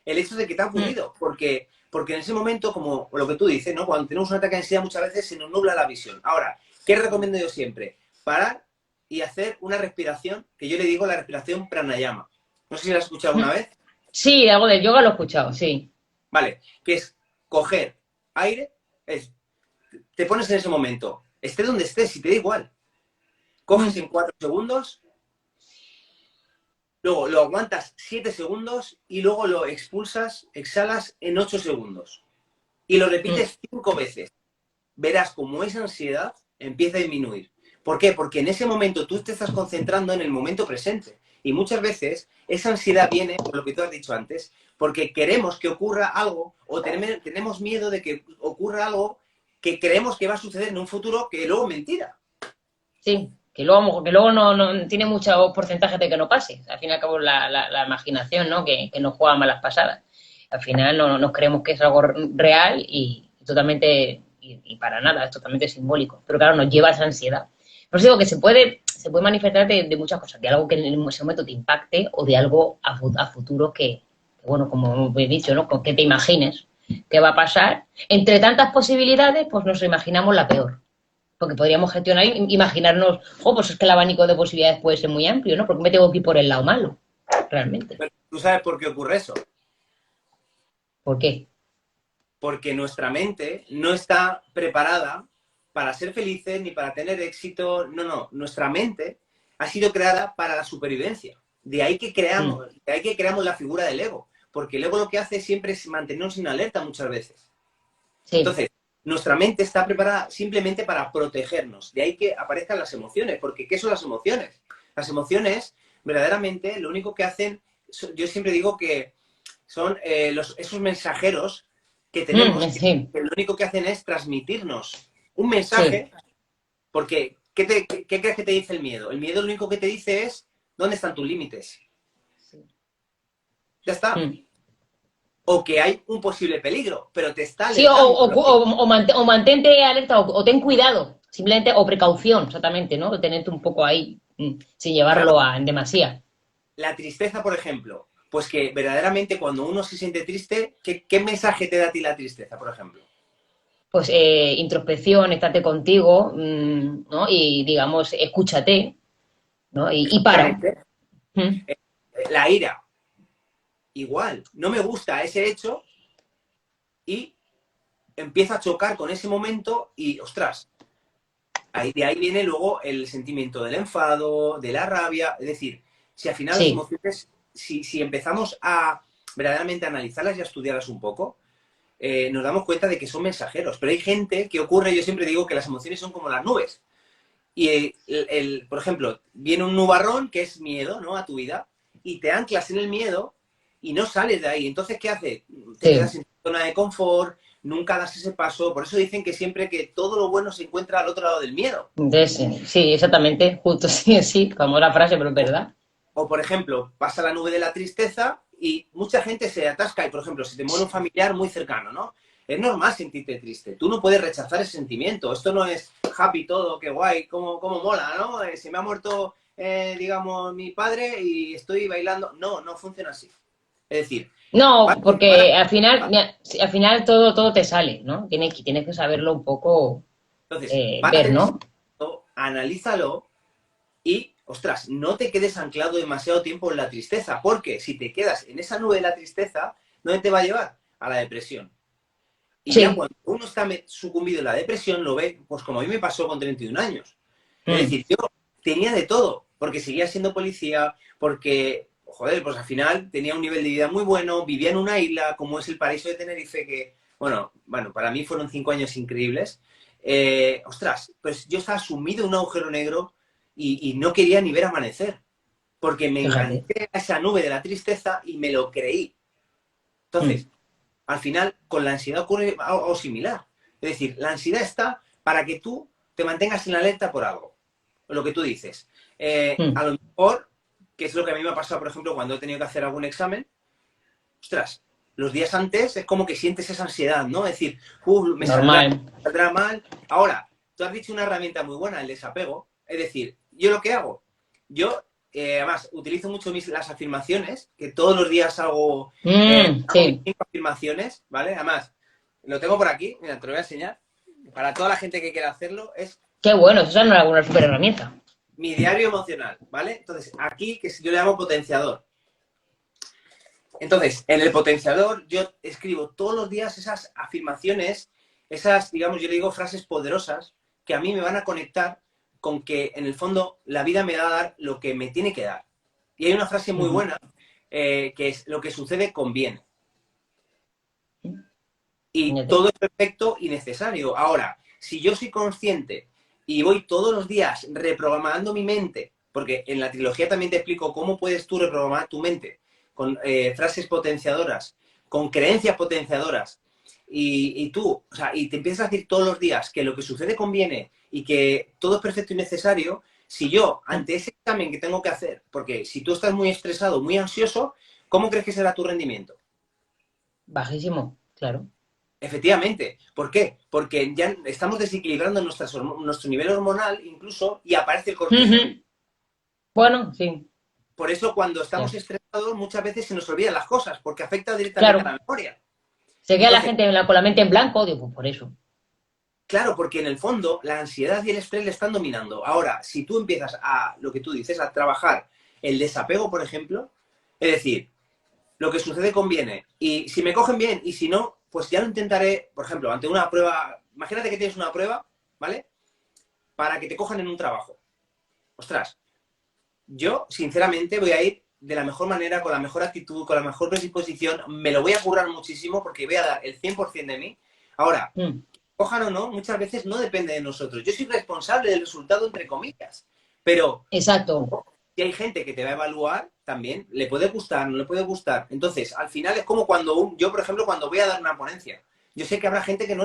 el hecho de que te ha mm, ocurrido. Porque en ese momento, como lo que tú dices, ¿no? Cuando tenemos un ataque de ansiedad muchas veces se nos nubla la visión. Ahora, ¿qué recomiendo yo siempre? Parar y hacer una respiración, que yo le digo la respiración pranayama. No sé si la has escuchado mm. alguna vez. Sí, algo del yoga lo he escuchado, sí. Vale, que es coger aire, te pones en ese momento, esté donde estés, si te da igual. Coges Mm, en 4 segundos, luego lo aguantas 7 segundos y luego lo expulsas, exhalas en 8 segundos. Y lo mm, repites 5 veces. Verás cómo esa ansiedad empieza a disminuir. ¿Por qué? Porque en ese momento tú te estás concentrando en el momento presente. Y muchas veces esa ansiedad viene, por lo que tú has dicho antes, porque queremos que ocurra algo o tenemos miedo de que ocurra algo que creemos que va a suceder en un futuro que luego es mentira. sí. que luego no tiene muchos porcentajes de que no pase. Al fin y al cabo la imaginación, ¿no? Que nos juega malas pasadas. Al final no nos creemos que es algo real y totalmente, y para nada, es totalmente simbólico. Pero claro, nos lleva a esa ansiedad. Por eso digo que se puede manifestar de muchas cosas, de algo que en ese momento te impacte o de algo a futuro que, bueno, como he dicho, ¿no? Con que te imagines qué va a pasar. Entre tantas posibilidades, pues nos imaginamos la peor. Porque podríamos gestionar, imaginarnos, pues es que el abanico de posibilidades puede ser muy amplio, ¿no? Porque me tengo que ir por el lado malo, realmente. Pero ¿tú sabes por qué ocurre eso? ¿Por qué? Porque nuestra mente no está preparada para ser felices ni para tener éxito. No, no. Nuestra mente ha sido creada para la supervivencia. Mm. De ahí que creamos la figura del ego. Porque el ego lo que hace siempre es mantenernos en alerta muchas veces. Sí, Entonces, nuestra mente está preparada simplemente para protegernos. De ahí que aparezcan las emociones. Porque ¿qué son las emociones? Las emociones, verdaderamente, lo único que hacen, yo siempre digo que son esos mensajeros que tenemos, sí, que lo único que hacen es transmitirnos un sí. mensaje, porque ¿qué crees que te dice el miedo? El miedo lo único que te dice es ¿dónde están tus límites? Ya está. Mm. O que hay un posible peligro, pero te está Sí, o, alertando. o, o, o mantente alerta o ten cuidado, simplemente, o precaución, exactamente, ¿no? Tenerte un poco ahí, sin Claro, llevarlo en demasía. la tristeza, por ejemplo, pues que verdaderamente cuando uno se siente triste, ¿qué mensaje te da a ti la tristeza, por ejemplo? Pues introspección, estate contigo, ¿no? Y digamos, escúchate, ¿no? Y para. Exactamente. Mm. La ira, igual. No me gusta ese hecho y empiezo a chocar con ese momento y, ostras, de ahí viene luego el sentimiento del enfado, de la rabia. Es decir, si al final las Sí, emociones, si empezamos a verdaderamente analizarlas y a estudiarlas un poco, nos damos cuenta de que son mensajeros. Pero hay gente que ocurre, yo siempre digo que las emociones son como las nubes. Y, por ejemplo, viene un nubarrón que es miedo, ¿no? A tu vida, y te anclas en el miedo y no sales de ahí. Entonces, ¿qué hace? Te quedas sí. en tu zona de confort, nunca das ese paso. Por eso dicen que siempre que todo lo bueno se encuentra al otro lado del miedo. Sí, exactamente, justo, sí, sí, como la frase, pero es O, verdad. o, por ejemplo, pasa la nube de la tristeza y mucha gente se atasca y, por ejemplo, si te muere un familiar muy cercano, ¿no? Es normal sentirte triste. Tú no puedes rechazar ese sentimiento. Esto no es happy todo, qué guay, cómo mola, ¿no? Se me ha muerto, digamos, mi padre y estoy bailando. No, no funciona así. Es decir, No, van porque a... al final, mira, sí, al final todo te sale, ¿no? Tienes que saberlo un poco Entonces, van a ver, tener ese ¿no? momento, analízalo y, ostras, no te quedes anclado demasiado tiempo en la tristeza, porque si te quedas en esa nube de la tristeza, ¿dónde te va a llevar? A la depresión. Y ya Sí. cuando uno está sucumbido en la depresión, lo ve, pues como a mí me pasó con 31 años. Es Mm. decir, yo tenía de todo, porque seguía siendo policía, porque, joder, pues al final tenía un nivel de vida muy bueno, vivía en una isla como es el paraíso de Tenerife, que, bueno, para mí fueron 5 años increíbles. Ostras, pues yo estaba sumido en un agujero negro y no quería ni ver amanecer, porque me Fíjate. enganché a esa nube de la tristeza y me lo creí. Mm. Entonces, al final, con la ansiedad ocurre algo similar. Es decir, la ansiedad está para que tú te mantengas en alerta por algo. Lo que tú dices. Mm. A lo mejor, que es lo que a mí me ha pasado, por ejemplo, cuando he tenido que hacer algún examen, ostras, los días antes es como que sientes esa ansiedad, ¿no? Es decir, Normal. me saldrá mal. Ahora, tú has dicho una herramienta muy buena, el desapego. Es decir, yo lo que hago, yo además utilizo mucho las afirmaciones, que todos los días hago mis Sí. 5 afirmaciones, ¿vale? Además, lo tengo por aquí, mira, te lo voy a enseñar. Para toda la gente que quiera hacerlo, es Qué bueno, eso es una super herramienta. mi diario emocional, ¿vale? Entonces, aquí, que yo le llamo potenciador. Entonces, en el potenciador yo escribo todos los días esas afirmaciones, esas, digamos, yo le digo frases poderosas que a mí me van a conectar con que en el fondo la vida me va a dar lo que me tiene que dar. Y hay una frase muy Ujú. buena que es lo que sucede conviene. Y Fíjate. todo es perfecto y necesario. Ahora, si yo soy consciente y voy todos los días reprogramando mi mente, porque en la trilogía también te explico cómo puedes tú reprogramar tu mente con frases potenciadoras, con creencias potenciadoras, y tú, o sea, y te empiezas a decir todos los días que lo que sucede conviene y que todo es perfecto y necesario, Si yo, ante ese examen que tengo que hacer, porque si tú estás muy estresado, muy ansioso, ¿cómo crees que será tu rendimiento? Bajísimo, claro. Efectivamente. ¿Por qué? Porque ya estamos desequilibrando nuestro nivel hormonal incluso y aparece el cortisol. Ujú. Bueno, sí, Por eso cuando estamos sí. estresados muchas veces se nos olvidan las cosas, porque afecta directamente a Claro. la memoria. Se queda la Entonces, gente con la mente en blanco, digo, pues por eso. claro, porque en el fondo la ansiedad y el estrés le están dominando. Ahora, si tú empiezas a, lo que tú dices, a trabajar el desapego, por ejemplo, es decir, lo que sucede conviene. Y si me cogen bien y si no, pues ya lo intentaré, por ejemplo, ante una prueba, imagínate que tienes una prueba, ¿vale? Para que te cojan en un trabajo. Ostras, yo sinceramente voy a ir de la mejor manera, con la mejor actitud, con la mejor predisposición, me lo voy a currar muchísimo porque voy a dar el 100% de mí. Ahora, Mm. cojan o no, muchas veces no depende de nosotros. Yo soy responsable del resultado, entre comillas. Pero Exacto. si hay gente que te va a evaluar, también le puede gustar, no le puede gustar. Entonces, al final es como cuando yo, por ejemplo, cuando voy a dar una ponencia, yo sé que habrá gente que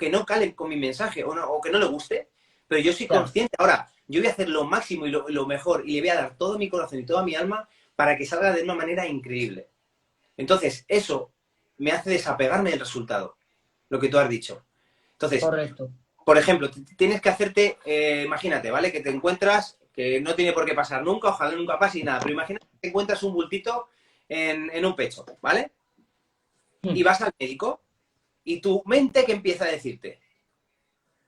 no cale con mi mensaje o que no le guste, pero yo soy Claro. consciente. Ahora, yo voy a hacer lo máximo y lo mejor y le voy a dar todo mi corazón y toda mi alma para que salga de una manera increíble. Entonces, eso me hace desapegarme del resultado, lo que tú has dicho. Entonces, Correcto. por ejemplo, tienes que hacerte, imagínate, ¿vale? Que te encuentras, que no tiene por qué pasar nunca, ojalá nunca pase y nada, pero imagínate que te encuentras un bultito en un pecho, ¿vale? Y Mm. vas al médico y tu mente que empieza a decirte,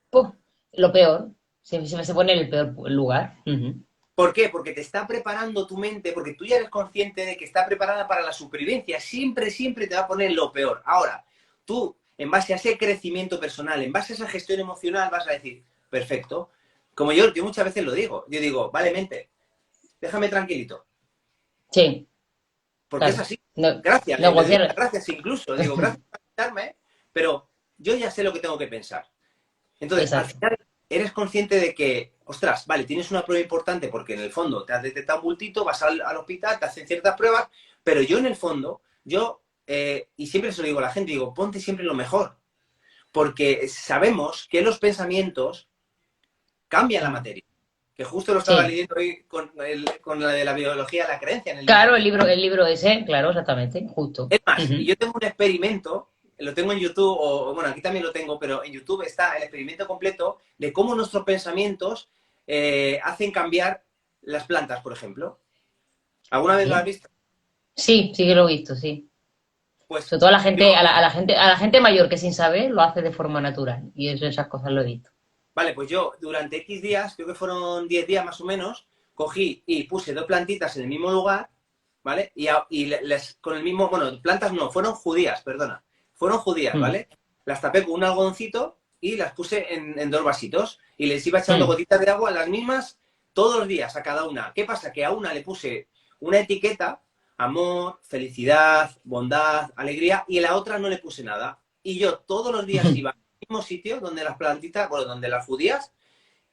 Puf, lo peor. Se pone en el peor lugar. Ujú. ¿por qué? Porque te está preparando tu mente, porque tú ya eres consciente de que está preparada para la supervivencia, siempre, siempre te va a poner lo peor. Ahora, tú, en base a ese crecimiento personal, en base a esa gestión emocional, vas a decir, perfecto, como yo muchas veces lo digo, yo digo, vale, mente, déjame tranquilito. Sí, Porque es claro. así. No, Gracias, le doy las negociar. gracias incluso. Digo, gracias por invitarme, pero yo ya sé lo que tengo que pensar. Entonces, al Exacto. final, eres consciente de que, ostras, vale, tienes una prueba importante porque en el fondo te has detectado un bultito, vas al hospital, te hacen ciertas pruebas, pero yo en el fondo, y siempre se lo digo a la gente, digo, ponte siempre lo mejor, porque sabemos que los pensamientos cambian la Mm. materia. Que justo lo estaba Sí. leyendo hoy con la de la biología, la creencia en el libro Claro, que el libro ese, claro, exactamente, justo. es más, y Ujú. yo tengo un experimento, lo tengo en YouTube, o bueno, aquí también lo tengo, pero en YouTube está el experimento completo de cómo nuestros pensamientos hacen cambiar las plantas, por ejemplo. ¿Alguna vez lo has Sí, visto? sí, sí que lo he visto, sí. Pues Sobre todo a la gente, yo, a la gente mayor que sin saber lo hace de forma natural. Y eso, esas cosas lo he visto. vale, pues yo durante X días, creo que fueron 10 días más o menos, cogí y puse dos plantitas en el mismo lugar, ¿vale? Con el mismo, bueno, plantas no, fueron judías, perdona. Fueron judías, Mm. ¿vale? Las tapé con un algodoncito y las puse en dos vasitos y les iba echando Mm. gotitas de agua, las mismas, todos los días a cada una. ¿Qué pasa? Que a una le puse una etiqueta, amor, felicidad, bondad, alegría, y a la otra no le puse nada. Y yo todos los días iba al mismo sitio donde las plantitas, bueno, donde las judías,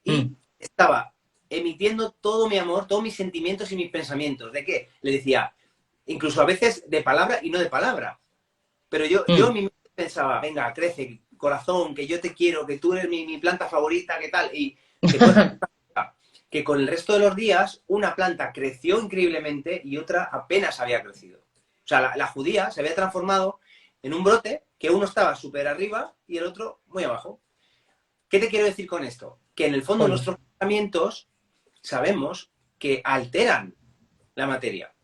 y Mm. estaba emitiendo todo mi amor, todos mis sentimientos y mis pensamientos. ¿De qué? Le decía, incluso a veces de palabra y no de palabra. Pero yo en Mm. mi mente pensaba, venga, crece, corazón, que yo te quiero, que tú eres mi planta favorita, ¿qué tal? Y te puedes que con el resto de los días una planta creció increíblemente y otra apenas había crecido. O sea, la judía se había transformado en un brote que uno estaba súper arriba y el otro muy abajo. ¿Qué te quiero decir con esto? Que en el fondo Joder. nuestros pensamientos sabemos que alteran la materia.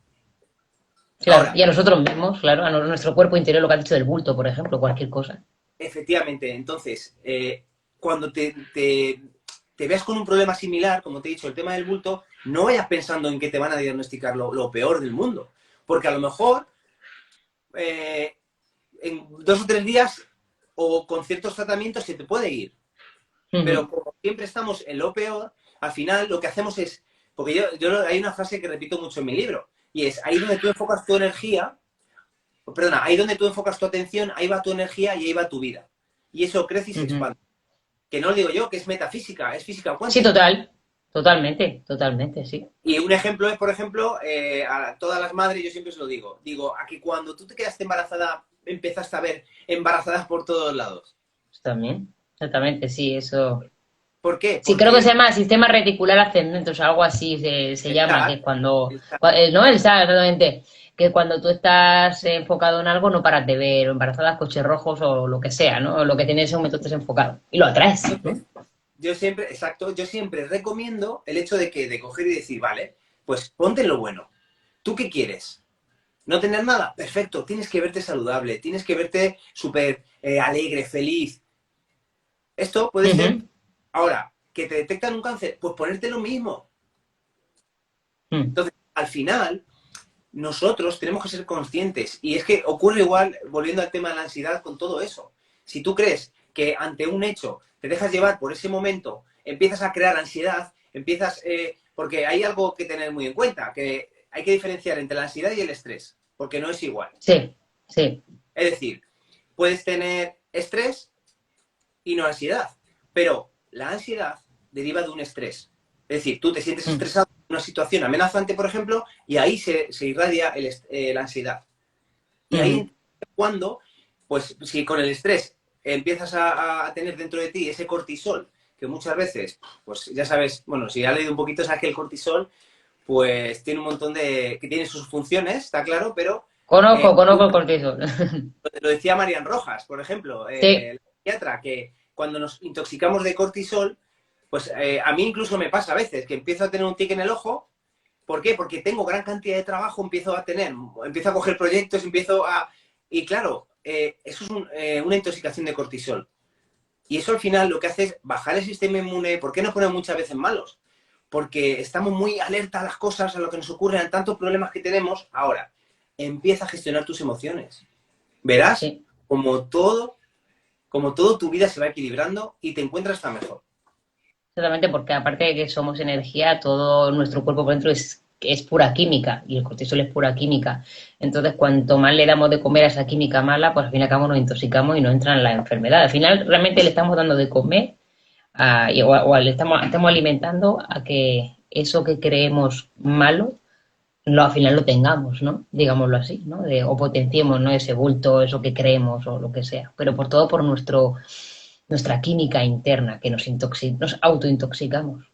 Claro, Ahora, y a nosotros mismos, claro, a nuestro cuerpo interior, lo que has dicho del bulto, por ejemplo, cualquier cosa. efectivamente, entonces, cuando te veas con un problema similar, como te he dicho, el tema del bulto, no vayas pensando en que te van a diagnosticar lo peor del mundo. Porque a lo mejor eh, en 2 o 3 días o con ciertos tratamientos se te puede ir. Pero Ujú. como siempre estamos en lo peor, al final lo que hacemos es, porque hay una frase que repito mucho en mi libro, y es, ahí donde tú enfocas tu energía, perdona, ahí donde tú enfocas tu atención, ahí va tu energía y ahí va tu vida. Y eso crece y se Ujú. expande. Que no lo digo yo, que es metafísica, es física Sí, cuántica. total. Totalmente, totalmente, sí. Y un ejemplo es, por ejemplo, a todas las madres, yo siempre se lo digo, a que cuando tú te quedaste embarazada, empezaste a ver embarazadas por todos lados. Pues también, exactamente, sí, eso. ¿Por qué? Sí, creo que se Porque llama sistema reticular ascendente, o sea, algo así se el llama, que TAR, es cuando, el TAR, no, el SAR, exactamente, que cuando tú estás enfocado en algo no paras de ver embarazadas, coches rojos o lo que sea, ¿no? Lo que tienes en ese momento estás enfocado. Y lo atraes, ¿no? entonces, yo siempre, exacto, yo siempre recomiendo el hecho de coger y decir, vale, pues ponte en lo bueno. ¿Tú qué quieres? ¿No tener nada? Perfecto, tienes que verte saludable, tienes que verte súper alegre, feliz. Esto puede ser, Ujú, ahora, que te detectan un cáncer, pues ponerte lo mismo. mm, Entonces, al final, nosotros tenemos que ser conscientes. Y es que ocurre igual, volviendo al tema de la ansiedad, con todo eso. Si tú crees que ante un hecho te dejas llevar por ese momento, empiezas a crear ansiedad, porque hay algo que tener muy en cuenta, que hay que diferenciar entre la ansiedad y el estrés, porque no es igual. sí, sí. Es decir, puedes tener estrés y no ansiedad, pero la ansiedad deriva de un estrés. Es decir, tú te sientes Mm, estresado en una situación amenazante, por ejemplo, y ahí se irradia la ansiedad. Y ahí ujú. es cuando, pues si con el estrés empiezas a tener dentro de ti ese cortisol, que muchas veces, pues ya sabes, bueno, si has leído un poquito, sabes que el cortisol, pues tiene un montón que tiene sus funciones, está claro, pero Conozco el cortisol. lo decía Marian Rojas, por ejemplo, Sí, la psiquiatra, que cuando nos intoxicamos de cortisol, pues a mí incluso me pasa a veces que empiezo a tener un tic en el ojo. ¿Por qué? Porque tengo gran cantidad de trabajo, empiezo a coger proyectos, empiezo a... Y claro, eso es una intoxicación de cortisol. Y eso al final lo que hace es bajar el sistema inmune. ¿Por qué nos ponemos muchas veces malos? Porque estamos muy alerta a las cosas, a lo que nos ocurren, a tantos problemas que tenemos. Ahora, empieza a gestionar tus emociones. Verás sí. como todo, como todo tu vida se va equilibrando y te encuentras hasta mejor. Exactamente, porque aparte de que somos energía, todo nuestro cuerpo por dentro es pura química y el cortisol es pura química. Entonces, cuanto más le damos de comer a esa química mala, pues al fin y al cabo nos intoxicamos y nos entran las enfermedades. Al final, realmente le estamos dando de comer o le estamos alimentando a que eso que creemos malo, al final lo tengamos, ¿no? Digámoslo así, ¿no? O potenciemos, ¿no? Ese bulto, eso que creemos o lo que sea. Pero por todo por nuestra química interna, que nos autointoxicamos.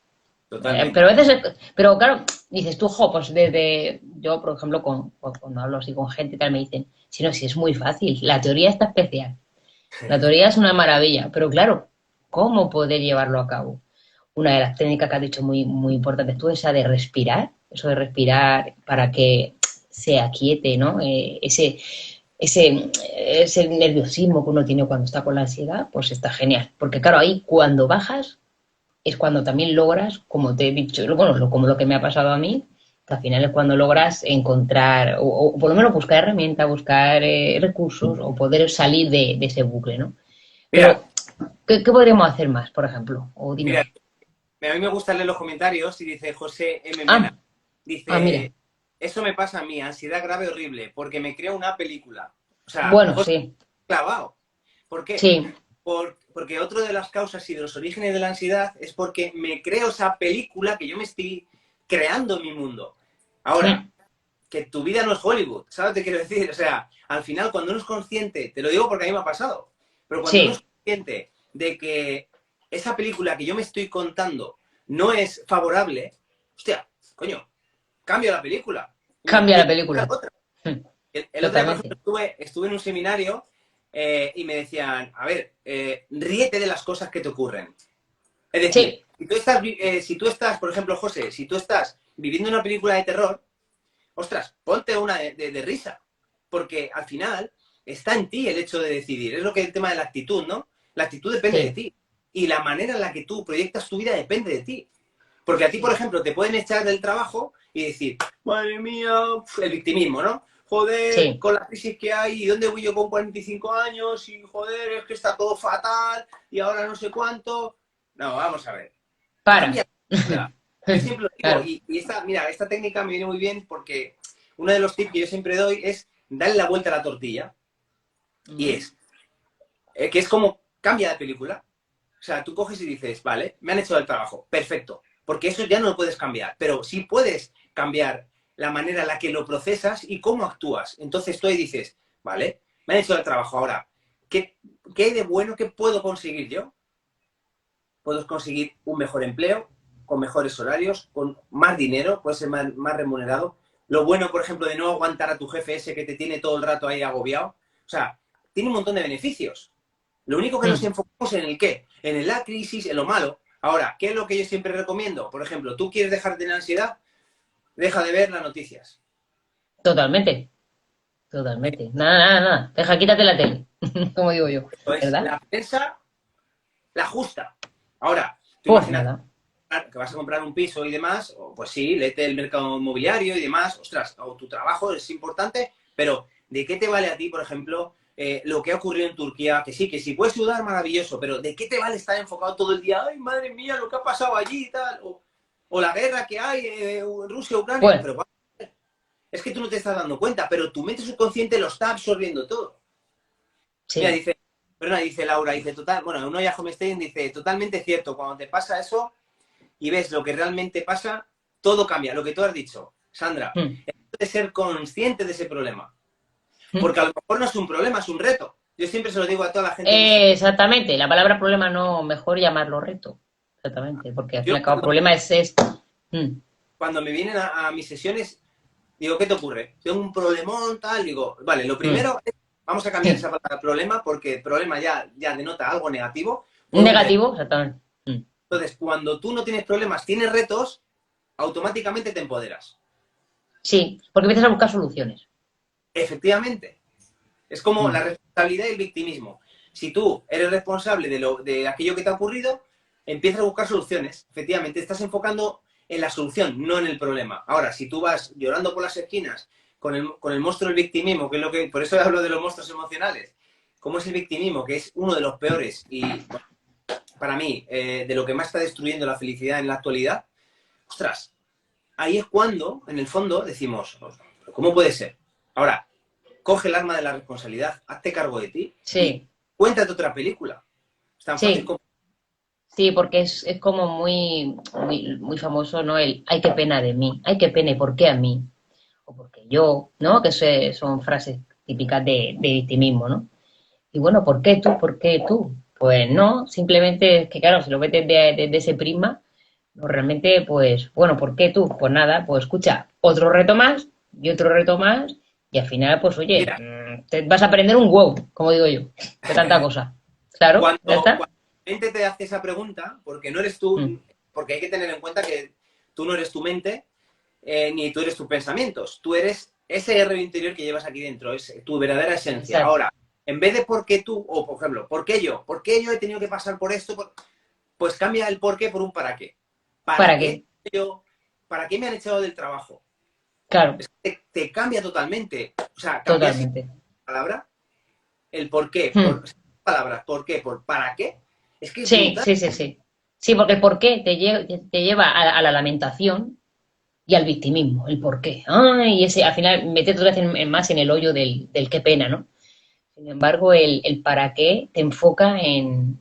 Pero Totalmente. a veces, pero claro, dices tú, jo, pues desde, yo por ejemplo, cuando hablo así con gente y tal, me dicen, si no, si es muy fácil, la teoría está especial, la teoría es una maravilla, pero claro, ¿cómo poder llevarlo a cabo? Una de las técnicas que has dicho muy, muy importante tú, esa de respirar, eso de respirar para que se aquiete, ¿no? Ese nerviosismo que uno tiene cuando está con la ansiedad, pues está genial. Porque claro, ahí cuando bajas es cuando también logras, como te he dicho, bueno, como lo que me ha pasado a mí, que al final es cuando logras encontrar, o por lo menos buscar herramientas, buscar recursos, o poder salir de ese bucle, ¿no? Mira, Pero, ¿qué podríamos hacer más, por ejemplo? O mira, dime. a mí me gusta leer los comentarios y dice José M. Mena. Ah, mira. Dice, eso me pasa a mí, ansiedad grave horrible, porque me creo una película. O sea, Bueno, José, sí, clavado. ¿Por qué? sí, Porque otro de las causas y de los orígenes de la ansiedad es porque me creo esa película que yo me estoy creando en mi mundo. Ahora, mm, que tu vida no es Hollywood, ¿sabes lo que quiero decir? O sea, al final cuando uno es consciente, te lo digo porque a mí me ha pasado, pero cuando uno es sí, consciente de que esa película que yo me estoy contando no es favorable, hostia, coño, cambio la película cambia y la película. otra. Mm, El otro día, por ejemplo, totalmente. estuve en un seminario y me decían, a ver, ríete de las cosas que te ocurren. Es decir, Sí, si tú estás, por ejemplo, José, si tú estás viviendo una película de terror, ostras, ponte una de risa, porque al final está en ti el hecho de decidir. Es lo que es el tema de la actitud, ¿no? La actitud depende de sí, ti. Y la manera en la que tú proyectas tu vida depende de ti. Porque a ti, por sí, ejemplo, te pueden echar del trabajo y decir, madre mía, el victimismo, ¿no? Joder, sí. con la crisis que hay, ¿y dónde voy yo con 45 años? Y joder, es que está todo fatal, y ahora no sé cuánto. No, vamos a ver. Para. Cambia la película. Yo siempre lo digo, Claro. mira, esta técnica me viene muy bien porque uno de los tips que yo siempre doy es darle la vuelta a la tortilla. Y Ujú. que es como cambia de película. O sea, tú coges y dices, vale, me han hecho el trabajo, perfecto. Porque eso ya no lo puedes cambiar, pero sí puedes cambiar la manera en la que lo procesas y cómo actúas. Entonces tú ahí dices, vale, me han hecho el trabajo, ahora, ¿qué hay de bueno que puedo conseguir yo? puedes conseguir un mejor empleo, con mejores horarios, con más dinero, puedes ser más remunerado. Lo bueno, por ejemplo, de no aguantar a tu jefe ese que te tiene todo el rato ahí agobiado. O sea, tiene un montón de beneficios. Lo único que nos Mm, enfocamos en el qué, en la crisis, en lo malo. Ahora, ¿qué es lo que yo siempre recomiendo? Por ejemplo, tú quieres dejar de tener ansiedad, deja de ver las noticias. totalmente, totalmente. Nada, nada, nada. Deja, quítate la tele, como digo yo, Entonces, ¿verdad? la prensa, la justa. Ahora, tú Pues imagínate nada. que vas a comprar un piso y demás, o pues sí, léete el mercado inmobiliario y demás, ostras, o tu trabajo es importante, pero ¿de qué te vale a ti, por ejemplo, lo que ha ocurrido en Turquía? Que sí, puedes ayudar, maravilloso, pero ¿de qué te vale estar enfocado todo el día? Ay, madre mía, lo que ha pasado allí y tal, o la guerra que hay en Rusia-Ucrania, Pues, pero es que tú no te estás dando cuenta, pero tu mente subconsciente lo está absorbiendo todo. Mira, sí. dice, perdona, dice Laura, dice, total, bueno, uno ya Homestein dice, totalmente cierto, cuando te pasa eso, y ves lo que realmente pasa, todo cambia. Lo que tú has dicho, Sandra, Mm, de ser consciente de ese problema. mm. Porque a lo mejor no es un problema, es un reto. Yo siempre se lo digo a toda la gente. No sé, Exactamente. La palabra problema no, mejor llamarlo reto. Exactamente. Porque al fin y yo al cabo, problema es esto. Mm, cuando me vienen a mis sesiones, digo, ¿qué te ocurre? Tengo un problemón, tal. Digo, vale, lo mm. primero es, vamos a cambiar esa palabra problema porque el problema ya denota algo negativo por un reto. Negativo, exactamente. Mm. Entonces, cuando tú no tienes problemas, tienes retos, automáticamente te empoderas. Sí, porque empiezas a buscar soluciones. Efectivamente. Es como Mm. la responsabilidad y el victimismo. Si tú eres responsable de aquello que te ha ocurrido, empiezas a buscar soluciones. Efectivamente, estás enfocando en la solución, no en el problema. Ahora, si tú vas llorando por las esquinas con el monstruo del victimismo, que es lo que, por eso hablo de los monstruos emocionales, como es el victimismo, que es uno de los peores y, bueno, para mí, de lo que más está destruyendo la felicidad en la actualidad, ostras, ahí es cuando, en el fondo, decimos, ¿cómo puede ser? Ahora, coge el arma de la responsabilidad, hazte cargo de ti y Sí, cuéntate otra película. Es tan fácil sí, como... sí, porque es como muy, muy, muy famoso, ¿no? El ay, qué pena de mí, ay, qué pena, ¿y por qué a mí? O porque yo, ¿no? Que son frases típicas de victimismo, ¿no? Y bueno, ¿por qué tú? ¿Por qué tú? Pues no, simplemente es que claro, si lo ves desde ese prisma, no, realmente, pues, bueno, ¿por qué tú? Pues nada, pues escucha, otro reto más y otro reto más, y al final, pues oye, Mira, te vas a aprender un wow, como digo yo, de tanta cosa. Claro, ya cuando está. la mente te hace esa pregunta, porque no eres Mm, tú, porque hay que tener en cuenta que tú no eres tu mente, ni tú eres tus pensamientos. Tú eres ese R interior que llevas aquí dentro, es tu verdadera esencia. exacto, Ahora, en vez de por qué tú, o por ejemplo, ¿por qué yo? ¿Por qué yo he tenido que pasar por esto? Pues cambia el por qué por un para qué. ¿Para ¿para qué qué? yo? ¿Para qué me han echado del trabajo? Claro, Te cambia totalmente. O sea, cambiar sin totalmente. palabra, el por qué, Mm, por palabras, por qué, por para qué, es que es sí, brutal. sí, sí, sí. Sí, porque el por qué te lleva a la lamentación y al victimismo, el por qué. Ay, y ese, al final, meterte otra vez más en el hoyo del qué pena, ¿no? Sin embargo, el para qué te enfoca en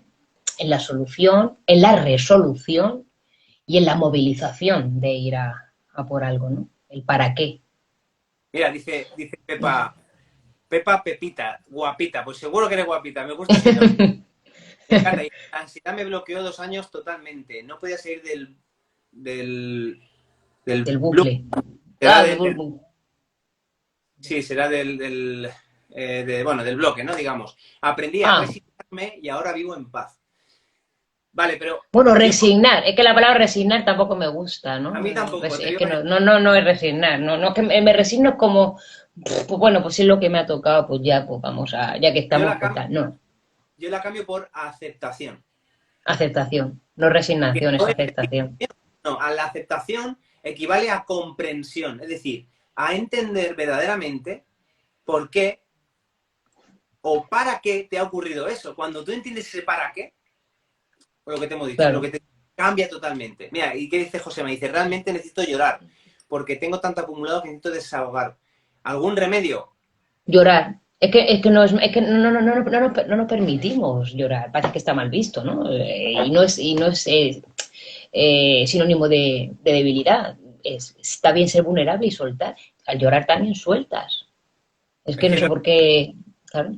la solución, en la resolución y en la movilización de ir a por algo, ¿no? El para qué. Mira, dice Pepa Pepita, guapita, pues seguro que eres guapita, me gusta ese nombre. Me encanta. Y la ansiedad me bloqueó 2 años totalmente. No podía salir del, del Del blue. bucle. Será Del bucle. sí, será bueno, del bloque, ¿no? Digamos. Aprendí a Ah, resignarme y ahora vivo en paz. Vale, pero bueno, yo resignar. Es que la palabra resignar tampoco me gusta, a ¿no? mí tampoco, te Es digo que no es resignar. No, no, que me resigno es como, pues bueno, pues si es lo que me ha tocado, pues ya, pues vamos a, ya que yo estamos, la pues cambio, tal. No, yo la cambio por aceptación. aceptación. No Que resignación, no es es aceptación. no, a la aceptación equivale a comprensión, es decir, a entender verdaderamente por qué o para qué te ha ocurrido eso. Cuando tú entiendes ese para qué, por lo que te hemos dicho, lo Claro. que te cambia totalmente. Mira, ¿y qué dice José? Me dice, realmente necesito llorar porque tengo tanto acumulado que necesito desahogar. ¿Algún remedio? Llorar. Es que no es, es que no nos permitimos llorar. Parece que está mal visto, ¿no? Y no es sinónimo de debilidad. Está bien ser vulnerable y soltar. Al llorar también sueltas. Es Es que no que sé por qué. Claro.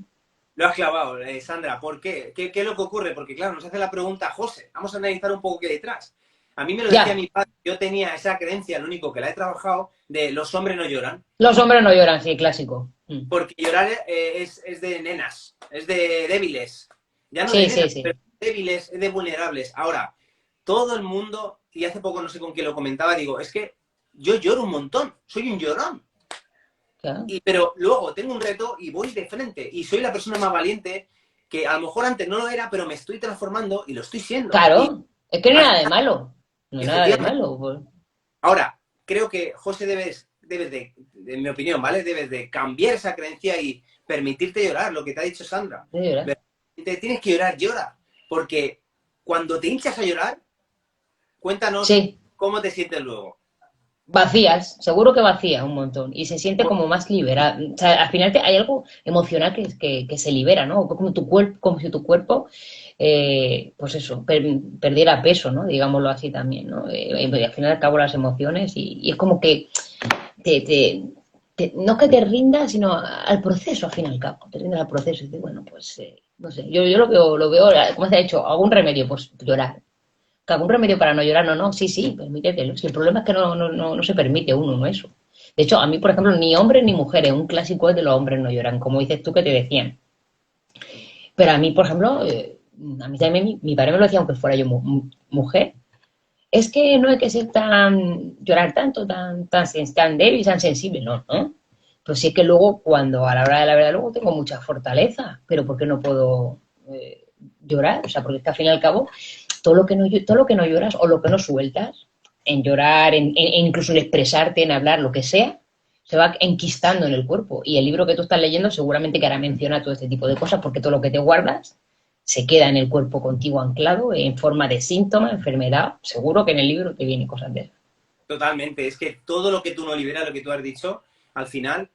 Lo has clavado, Sandra. ¿Por qué? ¿Qué es lo que ocurre? Porque, claro, nos hace la pregunta, José, vamos a analizar un poco qué hay detrás. A mí me lo decía Ya, mi padre, yo tenía esa creencia, lo único que la he trabajado, de los hombres no lloran. los hombres no lloran, sí, clásico. Porque llorar es de nenas, es de débiles. Ya no de Sí, sí, nenas, pero sí. débiles, es de vulnerables. Ahora, todo el mundo, y hace poco no sé con quién lo comentaba, digo, es que yo lloro un montón, soy un llorón. Claro. Pero luego tengo un reto y voy de frente. Y soy la persona más valiente que a lo mejor antes no lo era, pero me estoy transformando y lo estoy siendo. Y Claro, es que no hay al nada de final, malo. No hay nada de efectivamente. malo. Pues. Ahora, creo que, José, debes de, en mi opinión, ¿vale? Debes de cambiar esa creencia y permitirte llorar, lo que te ha dicho Sandra. De llorar. Te tienes que llorar, llora. Porque cuando te hinchas a llorar, cuéntanos Sí, cómo te sientes luego. vacías, seguro que vacías un montón. Y se siente como más liberado. O sea, al final hay algo emocional que se libera, ¿no? Como tu cuerpo, como si tu cuerpo, pues eso, perdiera peso, ¿no? Digámoslo así también, ¿no? Al final acabo las emociones y es como que te, te, no es que te rindas, sino al proceso, al fin y al cabo. Te rindas al proceso y dices, bueno, pues, no sé, yo lo veo, ¿cómo se ha hecho? ¿Algún remedio? Pues llorar. ¿Algún remedio para no llorar? No, no, sí, sí, permítetelo. Si el problema es que no se permite uno, ¿no? Eso. De hecho, a mí, por ejemplo, ni hombres ni mujeres, un clásico es de los hombres no lloran, como dices tú que te decían. Pero a mí, por ejemplo, a mí también mi padre me lo decía, aunque fuera yo mujer, es que no hay que ser llorar tanto, tan débil, tan sensible, no, ¿no? Pues sí que luego, cuando a la hora de la verdad, luego tengo mucha fortaleza, pero ¿por qué no puedo llorar? O sea, porque es que al fin y al cabo, todo lo que no lloras o lo que no sueltas, en llorar, incluso en expresarte, en hablar, lo que sea, se va enquistando en el cuerpo. Y el libro que tú estás leyendo seguramente que hará mención a todo este tipo de cosas, porque todo lo que te guardas se queda en el cuerpo contigo anclado en forma de síntoma, enfermedad. Seguro que en el libro te vienen cosas de eso. Totalmente. Es que todo lo que tú no liberas, lo que tú has dicho, al final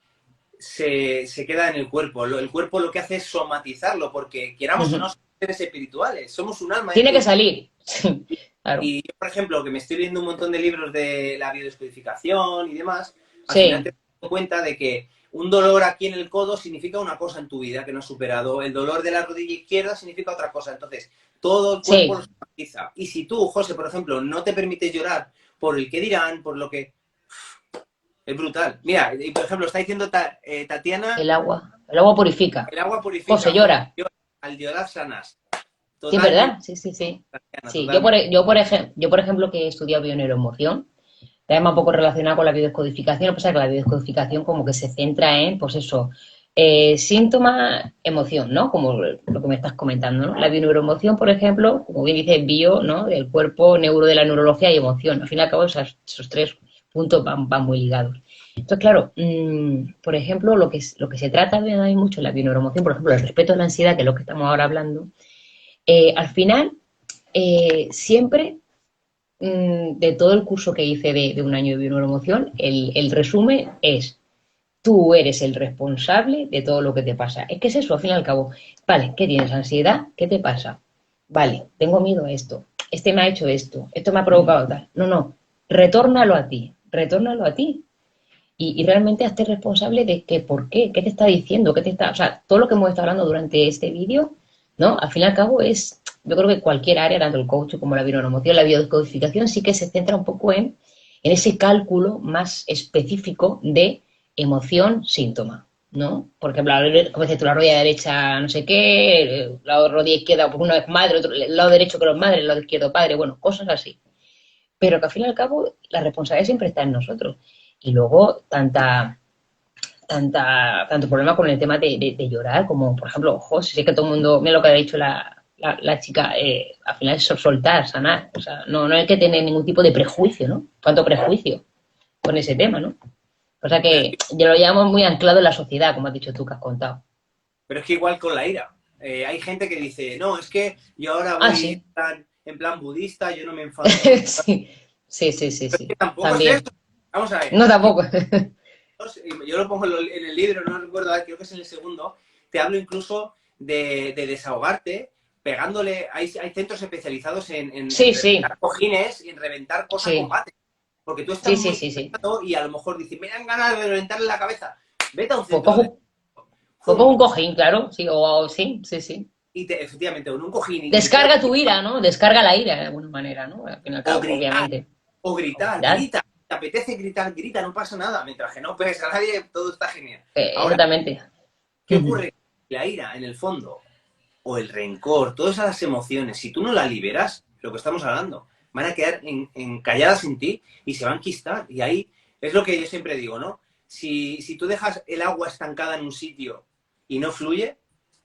se queda en el cuerpo. El cuerpo lo que hace es somatizarlo, porque Uh queramos o no, -huh. somos seres espirituales, somos un alma Tiene dentro de que un... salir. Claro. Y yo, por ejemplo, que me estoy leyendo un montón de libros de la biodescodificación y demás, al final te Sí, das cuenta de que un dolor aquí en el codo significa una cosa en tu vida que no has superado, el dolor de la rodilla izquierda significa otra cosa. Entonces, todo el cuerpo lo sí. somatiza. Y si tú, José, por ejemplo, no te permites llorar por el que dirán, por lo que... Es brutal. Mira, y por ejemplo, está diciendo Tatiana, El agua purifica. el agua José purifica, José, llora. al llorar sanas. Sí, es Totalmente, verdad. Sí, sí, sí. Tatiana, Sí, totalmente. yo, por ejemplo, que he estudiado bioneuroemoción, además un poco relacionado con la biodescodificación, lo que pasa es que la biodescodificación como que se centra en, pues eso, síntoma, emoción, ¿no? Como lo que me estás comentando, ¿no? La bioneuroemoción, por ejemplo, como bien dice, bio, ¿no? Del cuerpo, neuro de la neurología y emoción. Al fin y al cabo, esos tres puntos van muy ligados. Entonces, claro, por ejemplo, lo que se trata de mucho en la bioneuroemoción, por ejemplo, el respeto a la ansiedad, que es lo que estamos ahora hablando, al final, siempre de todo el curso que hice de un año de bioneuromoción, el resumen es, tú eres el responsable de todo lo que te pasa. Es que es eso, al fin y al cabo. Vale, ¿qué tienes? ¿Ansiedad? ¿Qué te pasa? Vale, tengo miedo a esto. Este me ha hecho esto me ha provocado tal. No, no, retórnalo a ti. Y realmente hazte responsable de que por qué te está diciendo, qué te está, o sea, todo lo que hemos estado hablando durante este vídeo, ¿no? Al fin y al cabo yo creo que cualquier área, tanto el coaching como la bioneuromoción, la biodescodificación, sí que se centra un poco en ese cálculo más específico de emoción-síntoma, ¿no? Por ejemplo, como dices tú, la rodilla derecha no sé qué, la rodilla izquierda, pues uno es madre, otro, el lado derecho que los madres, el lado izquierdo padre, bueno, cosas así. Pero que al fin y al cabo la responsabilidad siempre está en nosotros. Y luego tanto problema con el tema de llorar, como por ejemplo, ojo, sé que todo el mundo, mira lo que ha dicho la chica, al final es soltar, sanar, o sea, no hay que tener ningún tipo de prejuicio, ¿no? Cuánto prejuicio con ese tema, ¿no? O sea Pero es que que, yo lo llamo muy anclado en la sociedad, como has dicho tú que has contado. pero es que igual con la ira. Hay gente que dice, no, es que yo ahora Ah, voy sí. en plan budista, yo no me enfado con los... Sí, sí, sí, sí, Pero es que sí. tampoco es eso. También. Vamos a ver, No tampoco. yo lo pongo en el libro, no recuerdo, creo que es en el segundo, te hablo incluso de desahogarte pegándole, hay centros especializados en Sí, sí, reventar cojines y en reventar cosas con sí, bate. Porque tú estás sí, sí, muy sí, sí. estresado y a lo mejor dices, me dan ganas de reventarle la cabeza. Vete a un Pues centro de... cojo, Pues pongo un cojín, claro, sí, o sí, sí, sí. y efectivamente, en un cojín Descarga tu ira, ¿no? Descarga la ira de alguna manera, ¿no? Al fin y al o cabo, gritar, obviamente. o O gritar, mirar. grita. Te apetece gritar, grita, no pasa nada. Mientras que no pegues a nadie, todo está genial. Ahora, Exactamente. ¿qué ocurre? La ira, en el fondo, o el rencor, todas esas emociones, si tú no las liberas, lo que estamos hablando, van a quedar encalladas en ti y se van a enquistar. Y ahí es lo que yo siempre digo, ¿no? Si tú dejas el agua estancada en un sitio y no fluye,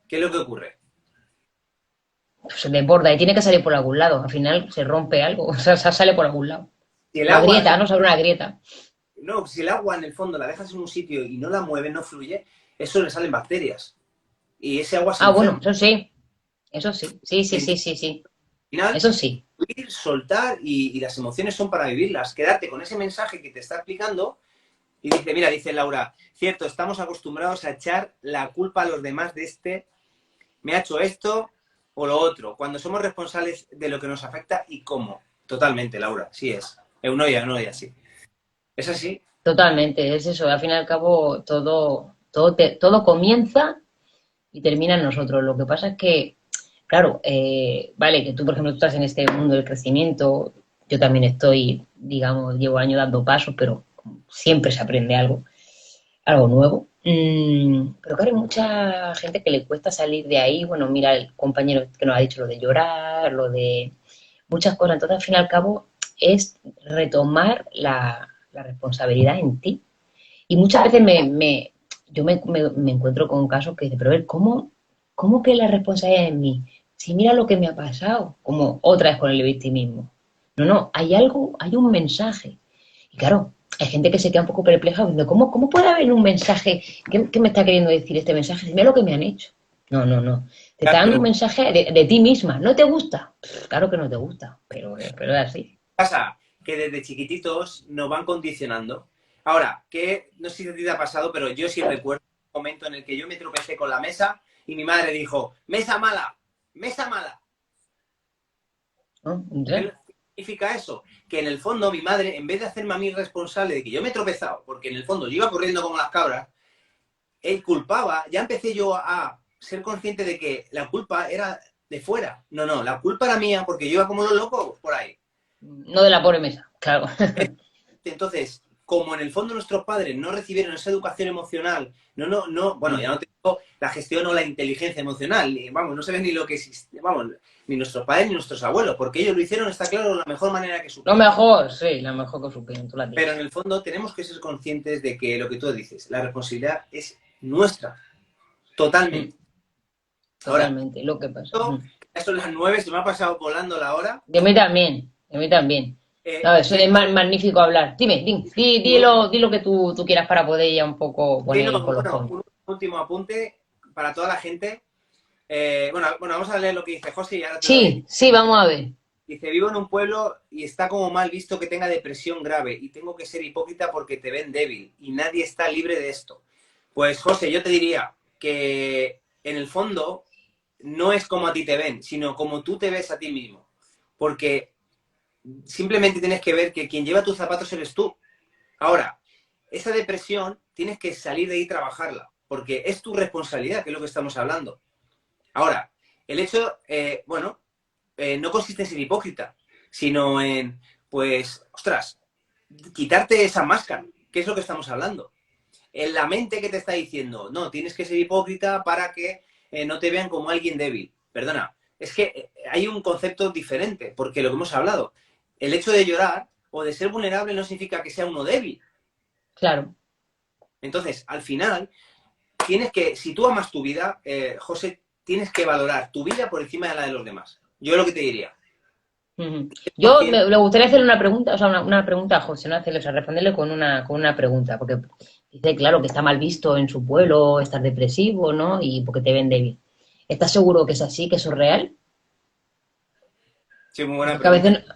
¿qué es lo que ocurre? Se desborda y tiene que salir por algún lado. Al final se rompe algo, o sea, sale por algún lado. Si el Una agua, grieta, ¿no? Se abre una grieta. no, si el agua en el fondo la dejas en un sitio y no la mueves, no fluye, eso le salen bacterias. Y ese agua se Ah, bueno, enferma. eso sí. Eso sí. Sí, sí, sí, Entonces, sí, sí. al final, Eso sí. fluir, soltar y las emociones son para vivirlas. Quedarte con ese mensaje que te está explicando y dice, mira, dice Laura, cierto, estamos acostumbrados a echar la culpa a los demás de me ha hecho esto o lo otro, cuando somos responsables de lo que nos afecta y cómo. Totalmente, Laura, sí es. Eunoia, sí. Es así. Totalmente. Es eso. Al fin y al cabo, todo comienza y termina en nosotros. Lo que pasa es que, claro, vale, que tú, por ejemplo, tú estás en este mundo del crecimiento, yo también estoy, digamos, llevo años dando pasos, pero siempre se aprende algo nuevo. Pero claro, hay mucha gente que le cuesta salir de ahí. Bueno, mira el compañero que nos ha dicho lo de llorar, lo de muchas cosas. Entonces, al fin y al cabo, es retomar la responsabilidad en ti. Y muchas veces yo me encuentro con casos que dice, pero a ver, ¿cómo que la responsabilidad es en mí? Si mira lo que me ha pasado, como otra vez con el victimismo. No, no, hay algo, hay un mensaje. Y claro, hay gente que se queda un poco perpleja diciendo, ¿cómo puede haber un mensaje? ¿Qué me está queriendo decir este mensaje? Mira lo que me han hecho. No, no, no. Te está dando un Pero mensaje de ti misma. ¿No te gusta? Pff, claro que no te gusta, pero es así. pasa que desde chiquititos nos van condicionando. Ahora, que no sé si a ti te ha pasado, pero yo sí recuerdo un momento en el que yo me tropecé con la mesa y mi madre dijo, mesa mala, mesa mala. ¿No? ¿Qué significa eso? Que en el fondo mi madre, en vez de hacerme a mí responsable de que yo me he tropezado, porque en el fondo yo iba corriendo como las cabras, él culpaba, ya empecé yo a ser consciente de que la culpa era de fuera. No, no, la culpa era mía porque yo iba como los locos por ahí. No de la pobre mesa, claro. Entonces, como en el fondo nuestros padres no recibieron esa educación emocional, bueno, ya no tengo la gestión o la inteligencia emocional, vamos, no saben ni lo que existe, vamos, ni nuestros padres ni nuestros abuelos, porque ellos lo hicieron, está claro, de la mejor manera que Lo supieron. mejor, sí, lo mejor que supieron, tú lo has Pero dicho. en el fondo tenemos que ser conscientes de que lo que tú dices, la responsabilidad es nuestra, Mm, totalmente. Ahora, totalmente, lo que pasa. ya son las 9, se me ha pasado volando la hora. De mí también, de mí también. No, eso es Quiero magnífico hablar. Dime, di lo que tú quieras para poder ya un poco sí, poner no, el bueno, colofón. un último apunte para toda la gente. Bueno, vamos a leer lo que dice José y ahora te doy. Sí, sí, vamos a ver. Dice, vivo en un pueblo y está como mal visto que tenga depresión grave y tengo que ser hipócrita porque te ven débil y nadie está libre de esto. Pues José, yo te diría que en el fondo no es como a ti te ven, sino como tú te ves a ti mismo. Porque simplemente tienes que ver que quien lleva tus zapatos eres tú. Ahora, esa depresión tienes que salir de ahí y trabajarla, porque es tu responsabilidad, que es lo que estamos hablando. Ahora, el hecho, no consiste en ser hipócrita, sino en, pues, ostras, quitarte esa máscara, que es lo que estamos hablando. En la mente que te está diciendo, no, tienes que ser hipócrita para que no te vean como alguien débil. Perdona, es que hay un concepto diferente, porque lo que hemos hablado, el hecho de llorar o de ser vulnerable no significa que sea uno débil. Claro. Entonces, al final, tienes que, si tú amas tu vida, José, tienes que valorar tu vida por encima de la de los demás. Yo es lo que te diría. Ujú. Yo 100%, me gustaría hacerle una pregunta, o sea, una pregunta a José, no hacerle, o sea, responderle con una pregunta, porque dice, claro, que está mal visto en su pueblo estar depresivo, ¿no? Y porque te ven débil. ¿Estás seguro que es así, que eso es real? sí, muy Porque buena es que a veces, pregunta.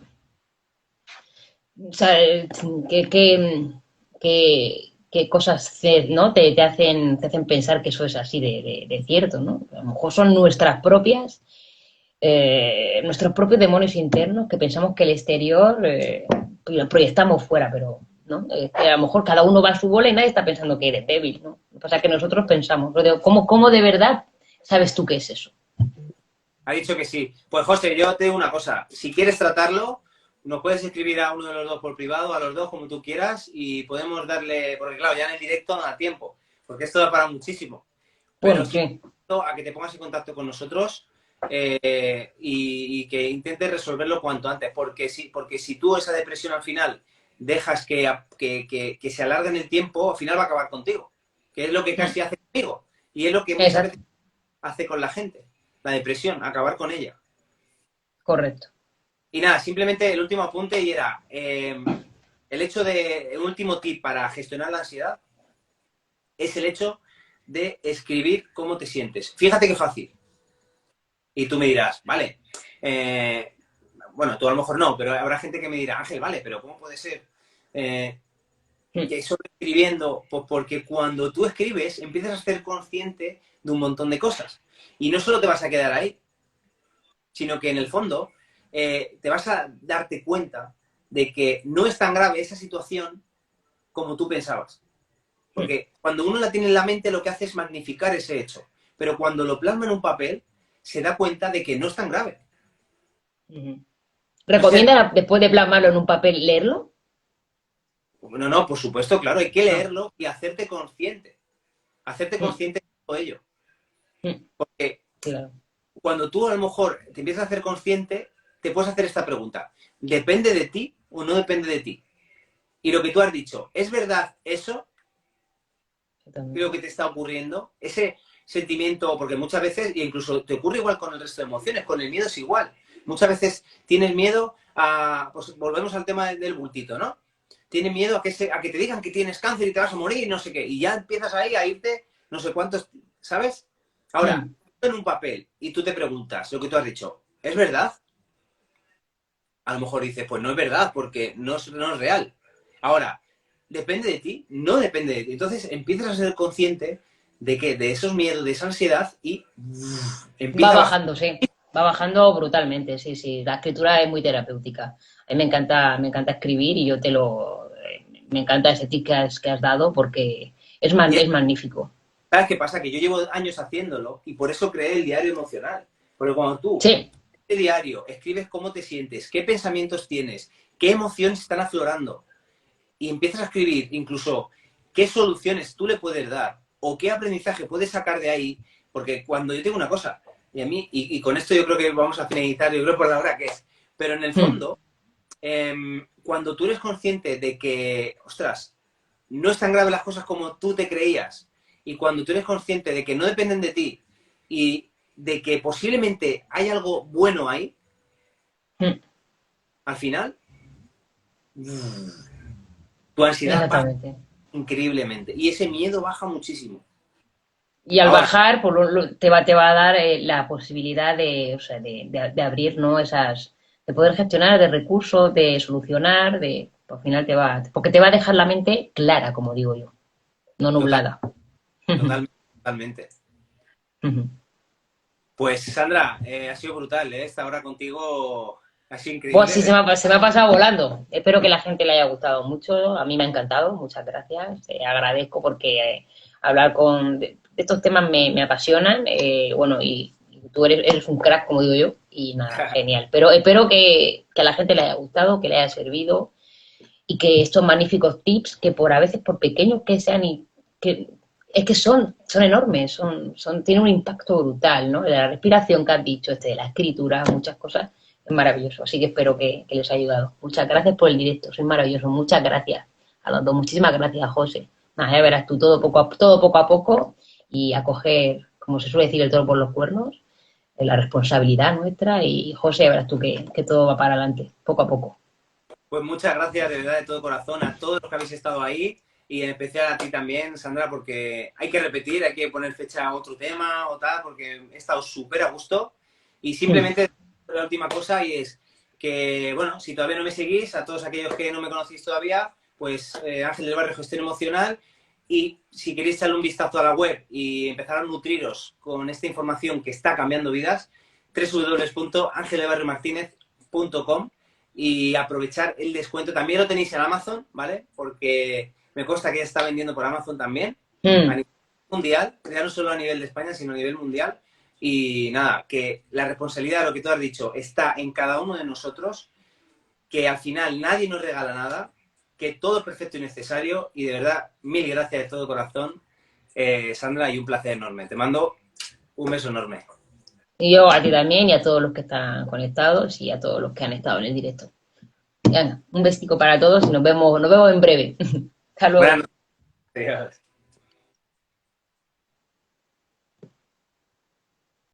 o sea, qué cosas ¿no? te hacen pensar que eso es así de cierto, ¿no? A lo mejor son nuestros propios demonios internos que pensamos que el exterior lo proyectamos fuera, pero ¿no? A lo mejor cada uno va a su bola y nadie está pensando que eres débil, ¿no? pasa es que nosotros pensamos, ¿cómo de verdad sabes tú qué es eso? Ha dicho que sí. Pues José, yo te digo una cosa. Si quieres tratarlo, nos puedes escribir a uno de los dos por privado, a los dos como tú quieras, y podemos darle, porque claro, ya en el directo no da tiempo, porque esto da para muchísimo. Pero Bueno, sí sí, a que te pongas en contacto con nosotros y que intentes resolverlo cuanto antes, porque si tú esa depresión al final dejas que se alargue en el tiempo, al final va a acabar contigo, que es lo que casi hace conmigo, y es lo que muchas exacto, veces hace con la gente, la depresión, acabar con ella. correcto. Y nada, simplemente el último apunte y era el hecho de, el último tip para gestionar la ansiedad es el hecho de escribir cómo te sientes. Fíjate qué fácil. Y tú me dirás, vale, bueno, tú a lo mejor no, pero habrá gente que me dirá, Ángel, vale, pero ¿cómo puede ser eh, que solo escribiendo? Pues porque cuando tú escribes empiezas a ser consciente de un montón de cosas. Y no solo te vas a quedar ahí, sino que en el fondo te vas a darte cuenta de que no es tan grave esa situación como tú pensabas. Porque cuando uno la tiene en la mente lo que hace es magnificar ese hecho. Pero cuando lo plasma en un papel, se da cuenta de que no es tan grave. No sé, ¿Recomienda después de plasmarlo en un papel leerlo? no, no, por supuesto, claro, hay que No. leerlo y hacerte Mm, consciente de todo ello. mm, Porque claro. cuando tú a lo mejor te empiezas a hacer consciente, te puedes hacer esta pregunta. ¿Depende de ti o no depende de ti? Y lo que tú has dicho, ¿es verdad eso? Creo Totalmente. que te está ocurriendo. Ese sentimiento, porque muchas veces, y incluso te ocurre igual con el resto de emociones, con el miedo es igual. Muchas veces tienes miedo a, pues volvemos al tema del bultito, ¿no? Tienes miedo a que te digan que tienes cáncer y te vas a morir y no sé qué. Y ya empiezas ahí a irte no sé cuántos, ¿sabes? Ahora, Mm. en un papel y tú te preguntas lo que tú has dicho, ¿es verdad? A lo mejor dices, pues no es verdad, porque no es real. Ahora, ¿depende de ti? No depende de ti. Entonces empiezas a ser consciente de que de esos miedos, de esa ansiedad y Va empieza a bajar. bajando, sí. Va bajando brutalmente, sí, sí. La escritura es muy terapéutica. A mí me encanta escribir y me encanta ese tip que has dado porque Y es magnífico. ¿sabes qué pasa? Que yo llevo años haciéndolo y por eso creé el diario emocional. Porque cuando tú, Sí. este diario, escribes cómo te sientes, qué pensamientos tienes, qué emociones están aflorando, y empiezas a escribir incluso qué soluciones tú le puedes dar o qué aprendizaje puedes sacar de ahí, porque cuando yo tengo una cosa, y a mí, y con esto yo creo que vamos a finalizar, yo creo por la hora que es, pero en el Mm, fondo, cuando tú eres consciente de que, ostras, no es tan grave las cosas como tú te creías, y cuando tú eres consciente de que no dependen de ti y de que posiblemente hay algo bueno ahí, mm, al final, tu ansiedad baja exactamente. increíblemente y ese miedo baja muchísimo. Y al Ahora, bajar, te va a dar la posibilidad de, o sea, de abrir, ¿no? De poder gestionar, de recursos, de solucionar, al final porque te va a dejar la mente clara, como digo yo, no total, nublada. totalmente, totalmente. Pues Sandra, ha sido brutal, ¿eh? Esta hora contigo ha sido Pues sí, increíble. se me ha pasado volando. Espero que la gente le haya gustado mucho. A mí me ha encantado. Muchas gracias. Agradezco porque hablar de estos temas me apasionan. Bueno, y tú eres un crack, como digo yo. Y nada, genial. Pero espero que a la gente le haya gustado, que le haya servido y que estos magníficos tips, que a veces por pequeños que sean, que, es que son enormes, tienen un impacto brutal, ¿no? De la respiración que has dicho, de la escritura, muchas cosas, es maravilloso. Así que espero que les haya ayudado. Muchas gracias por el directo, soy maravilloso. Muchas gracias a los dos. Muchísimas gracias, José. Nada, ya verás tú todo poco a poco y a coger, como se suele decir, el toro por los cuernos, la responsabilidad nuestra y José, ya verás tú que todo va para adelante, poco a poco. Pues muchas gracias de verdad de todo corazón a todos los que habéis estado ahí y en especial a ti también, Sandra, porque hay que repetir, hay que poner fecha a otro tema o tal, porque he estado súper a gusto. Y simplemente la última cosa y es que, bueno, si todavía no me seguís, a todos aquellos que no me conocéis todavía, pues Ángel del Barrio Gestión Emocional. Y si queréis echarle un vistazo a la web y empezar a nutriros con esta información que está cambiando vidas, www.angeldelbarriomartinez.com y aprovechar el descuento. También lo tenéis en Amazon, ¿vale? Porque me consta que ya está vendiendo por Amazon también. Mm, mundial, ya no solo a nivel de España, sino a nivel mundial. Y nada, que la responsabilidad, lo que tú has dicho, está en cada uno de nosotros, que al final nadie nos regala nada, que todo es perfecto y necesario. Y de verdad, mil gracias de todo corazón, Sandra, y un placer enorme. Te mando un beso enorme. Y yo a ti también y a todos los que están conectados y a todos los que han estado en el directo. Venga, un besico para todos y nos vemos en breve. Hasta luego. Buenas noches.